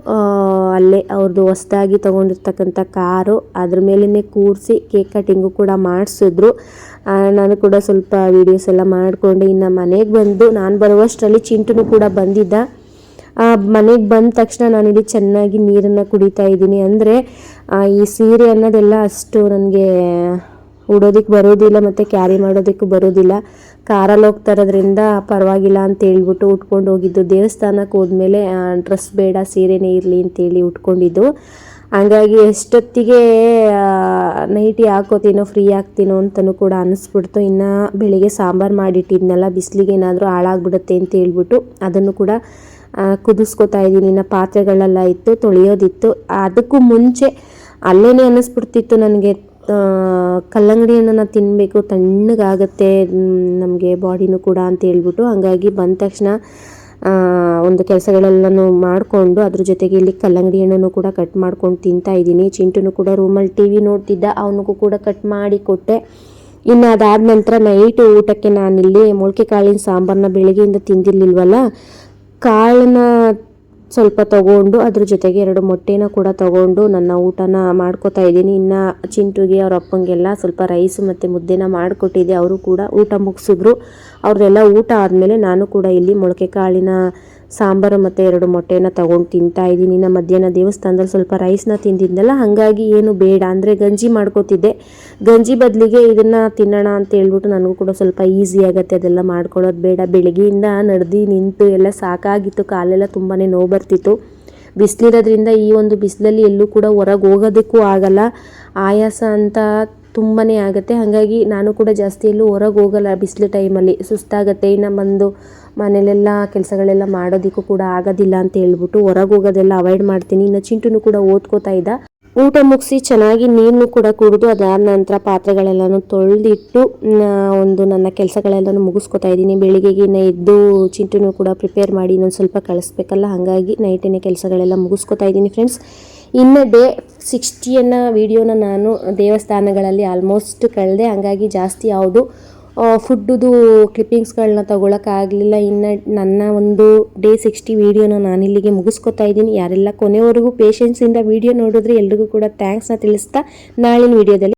ಅಲ್ಲೇ ಅವ್ರದ್ದು ಹೊಸದಾಗಿ ತೊಗೊಂಡಿರ್ತಕ್ಕಂಥ ಕಾರು ಅದ್ರ ಮೇಲೇ ಕೂರಿಸಿ ಕೇಕ್ ಕಟಿಂಗು ಕೂಡ ಮಾಡಿಸಿದ್ರು. ನಾನು ಕೂಡ ಸ್ವಲ್ಪ ವೀಡಿಯೋಸ್ ಎಲ್ಲ ಮಾಡಿಕೊಂಡೆ. ಇನ್ನು ಮನೆಗೆ ಬಂದು ನಾನು ಬರುವಷ್ಟರಲ್ಲಿ ಚಿಂಟುನು ಕೂಡ ಬಂದಿದ್ದ. ಮನೆಗೆ ಬಂದ ತಕ್ಷಣ ನಾನಿಲ್ಲಿ ಚೆನ್ನಾಗಿ ನೀರನ್ನು ಕುಡಿತಾ ಇದ್ದೀನಿ. ಅಂದರೆ ಈ ಸೀರೆ ಅನ್ನೋದೆಲ್ಲ ಅಷ್ಟು ನನಗೆ ಉಡೋದಕ್ಕೆ ಬರೋದಿಲ್ಲ ಮತ್ತು ಕ್ಯಾರಿ ಮಾಡೋದಕ್ಕೂ ಬರೋದಿಲ್ಲ. ಕಾರಲ್ಲಿ ಹೋಗ್ತಾ ಇರೋದ್ರಿಂದ ಪರವಾಗಿಲ್ಲ ಅಂತ ಹೇಳ್ಬಿಟ್ಟು ಉಟ್ಕೊಂಡು ಹೋಗಿದ್ದು. ದೇವಸ್ಥಾನಕ್ಕೆ ಹೋದ್ಮೇಲೆ ಡ್ರೆಸ್ ಬೇಡ ಸೀರೆನೇ ಇರಲಿ ಅಂತೇಳಿ ಉಟ್ಕೊಂಡಿದ್ದು. ಹಂಗಾಗಿ ಎಷ್ಟೊತ್ತಿಗೆ ನೈಟಿ ಹಾಕೋತೀನೋ ಫ್ರೀ ಆಗ್ತೀನೋ ಅಂತಲೂ ಕೂಡ ಅನ್ನಿಸ್ಬಿಡ್ತು. ಇನ್ನು ಬೆಳಿಗ್ಗೆ ಸಾಂಬಾರು ಮಾಡಿಟ್ಟಿದ್ನಲ್ಲ, ಬಿಸಿಲಿಗೆ ಏನಾದರೂ ಹಾಳಾಗ್ಬಿಡುತ್ತೆ ಅಂತ ಹೇಳ್ಬಿಟ್ಟು ಅದನ್ನು ಕೂಡ ಕುದಿಸ್ಕೊತಾ ಇದ್ದೀನಿ. ಇನ್ನು ಪಾತ್ರೆಗಳೆಲ್ಲ ಇತ್ತು, ತೊಳೆಯೋದಿತ್ತು. ಅದಕ್ಕೂ ಮುಂಚೆ ಅಲ್ಲೇ ಅನ್ನಿಸ್ಬಿಡ್ತಿತ್ತು ನನಗೆ ಕಲ್ಲಂಗಡಿ ಹಣ್ಣನ್ನು ತಿನ್ನಬೇಕು, ತಣ್ಣಗಾಗತ್ತೆ ನಮಗೆ ಬಾಡಿನೂ ಕೂಡ ಅಂತ ಹೇಳ್ಬಿಟ್ಟು. ಹಾಗಾಗಿ ಬಂದ ತಕ್ಷಣ ಒಂದು ಕೆಲಸಗಳೆಲ್ಲನೂ ಮಾಡಿಕೊಂಡು ಅದ್ರ ಜೊತೆಗೆ ಇಲ್ಲಿ ಕಲ್ಲಂಗಡಿ ಹಣ್ಣನ್ನು ಕೂಡ ಕಟ್ ಮಾಡ್ಕೊಂಡು ತಿಂತಾ ಇದ್ದೀನಿ. ಚಿಂಟುನು ಕೂಡ ರೂಮಲ್ಲಿ TV ನೋಡ್ತಿದ್ದ, ಅವನಿಗೂ ಕೂಡ ಕಟ್ ಮಾಡಿ ಕೊಟ್ಟೆ. ಇನ್ನು ಅದಾದ ನಂತರ ನೈಟ್ ಊಟಕ್ಕೆ ನಾನಿಲ್ಲಿ ಮೊಳಕೆ ಕಾಳಿನ ಸಾಂಬಾರನ್ನ ಬೆಳಗ್ಗೆಯಿಂದ ತಿಂದಿರಲಿಲ್ವಲ್ಲ, ಕಾಳನ್ನ ಸ್ವಲ್ಪ ತಗೊಂಡು ಅದ್ರ ಜೊತೆಗೆ 2 ಮೊಟ್ಟೆನ ಕೂಡ ತಗೊಂಡು ನನ್ನ ಊಟನ ಮಾಡ್ಕೋತಾ ಇದ್ದೀನಿ. ಇನ್ನು ಚಿಂಟುಗೆ ಅವ್ರ ಅಪ್ಪಂಗೆಲ್ಲ ಸ್ವಲ್ಪ ರೈಸ್ ಮತ್ತು ಮುದ್ದೆನ ಮಾಡಿಕೊಟ್ಟಿದ್ದೆ. ಅವರು ಕೂಡ ಊಟ ಮುಗಿಸಿದ್ರು. ಅವ್ರದ್ದೆಲ್ಲ ಊಟ ಆದಮೇಲೆ ನಾನು ಕೂಡ ಇಲ್ಲಿ ಮೊಳಕೆ ಕಾಳಿನ ಸಾಂಬಾರು ಮತ್ತು 2 ಮೊಟ್ಟೆನ ತೊಗೊಂಡು ತಿಂತಾ ಇದ್ದೀನಿ. ಇನ್ನು ಮಧ್ಯಾಹ್ನ ದೇವಸ್ಥಾನದಲ್ಲಿ ಸ್ವಲ್ಪ ರೈಸ್ನ ತಿಂದಿದ್ದಲ್ಲ, ಹಾಗಾಗಿ ಏನು ಬೇಡ ಅಂದರೆ ಗಂಜಿ ಮಾಡ್ಕೋತಿದ್ದೆ. ಗಂಜಿ ಬದಲಿಗೆ ಇದನ್ನು ತಿನ್ನೋಣ ಅಂತ ಹೇಳ್ಬಿಟ್ಟು ನನಗೂ ಕೂಡ ಸ್ವಲ್ಪ ಈಸಿ ಆಗುತ್ತೆ, ಅದೆಲ್ಲ ಮಾಡ್ಕೊಳ್ಳೋದು ಬೇಡ. ಬೆಳಗ್ಗೆಯಿಂದ ನಡೆದು ನಿಂತು ಎಲ್ಲ ಸಾಕಾಗಿತ್ತು, ಕಾಲೆಲ್ಲ ತುಂಬಾ ನೋವು ಬರ್ತಿತ್ತು. ಬಿಸಿಲಿರೋದ್ರಿಂದ ಈ ಒಂದು ಬಿಸಿಲಲ್ಲಿ ಎಲ್ಲೂ ಕೂಡ ಹೊರಗೆ ಹೋಗೋದಕ್ಕೂ ಆಗಲ್ಲ, ಆಯಾಸ ಅಂತ ತುಂಬಾ ಆಗುತ್ತೆ. ಹಾಗಾಗಿ ನಾನು ಕೂಡ ಜಾಸ್ತಿ ಎಲ್ಲೂ ಹೊರಗೆ ಹೋಗಲ್ಲ ಬಿಸಿಲು ಟೈಮಲ್ಲಿ, ಸುಸ್ತಾಗುತ್ತೆ. ಇನ್ನು ಬಂದು ಮನೇಲೆಲ್ಲ ಕೆಲಸಗಳೆಲ್ಲ ಮಾಡೋದಕ್ಕೂ ಕೂಡ ಆಗೋದಿಲ್ಲ ಅಂತ ಹೇಳ್ಬಿಟ್ಟು ಹೊರಗೆ ಹೋಗೋದೆಲ್ಲ ಅವಾಯ್ಡ್ ಮಾಡ್ತೀನಿ. ಇನ್ನು ಚಿಂಟುನು ಕೂಡ ಓದ್ಕೋತಾ ಇದ್ದ. ಊಟ ಮುಗಿಸಿ ಚೆನ್ನಾಗಿ ನೀರನ್ನು ಕೂಡ ಕುಡಿದು ಅದಾದ ನಂತರ ಪಾತ್ರೆಗಳೆಲ್ಲನೂ ತೊಳೆದಿಟ್ಟು ಒಂದು ನನ್ನ ಕೆಲಸಗಳೆಲ್ಲನೂ ಮುಗಿಸ್ಕೊತಾ ಇದ್ದೀನಿ. ಬೆಳಿಗ್ಗೆಗೆ ಇನ್ನು ಎದ್ದು ಚಿಂಟುನು ಕೂಡ ಪ್ರಿಪೇರ್ ಮಾಡಿ ಇನ್ನೊಂದು ಸ್ವಲ್ಪ ಕಳಿಸ್ಬೇಕಲ್ಲ, ಹಾಗಾಗಿ ನೈಟಿನ ಕೆಲಸಗಳೆಲ್ಲ ಮುಗಿಸ್ಕೊತಾ ಇದ್ದೀನಿ ಫ್ರೆಂಡ್ಸ್. ಇನ್ನು ಡೇ 60 ವೀಡಿಯೋನ ನಾನು ದೇವಸ್ಥಾನಗಳಲ್ಲಿ ಆಲ್ಮೋಸ್ಟ್ ಕಳೆದೆ. ಹಾಗಾಗಿ ಜಾಸ್ತಿ ಯಾವುದು ಫುಡ್ಡುದು ಕ್ಲಿಪ್ಪಿಂಗ್ಸ್ಗಳನ್ನ ತೊಗೊಳಕ್ಕಾಗಲಿಲ್ಲ. ಇನ್ನು ನನ್ನ ಒಂದು ಡೇ 60 ವೀಡಿಯೋನ ನಾನಿಲ್ಲಿಗೆ ಮುಗಿಸ್ಕೊತಾ ಇದ್ದೀನಿ. ಯಾರೆಲ್ಲ ಕೊನೆವರೆಗೂ ಪೇಷನ್ಸಿಂದ ವೀಡಿಯೋ ನೋಡಿದ್ರೆ ಎಲ್ರಿಗೂ ಕೂಡ ಥ್ಯಾಂಕ್ಸ್ನ ತಿಳಿಸ್ತಾ ನಾಳಿನ ವೀಡಿಯೋದಲ್ಲಿ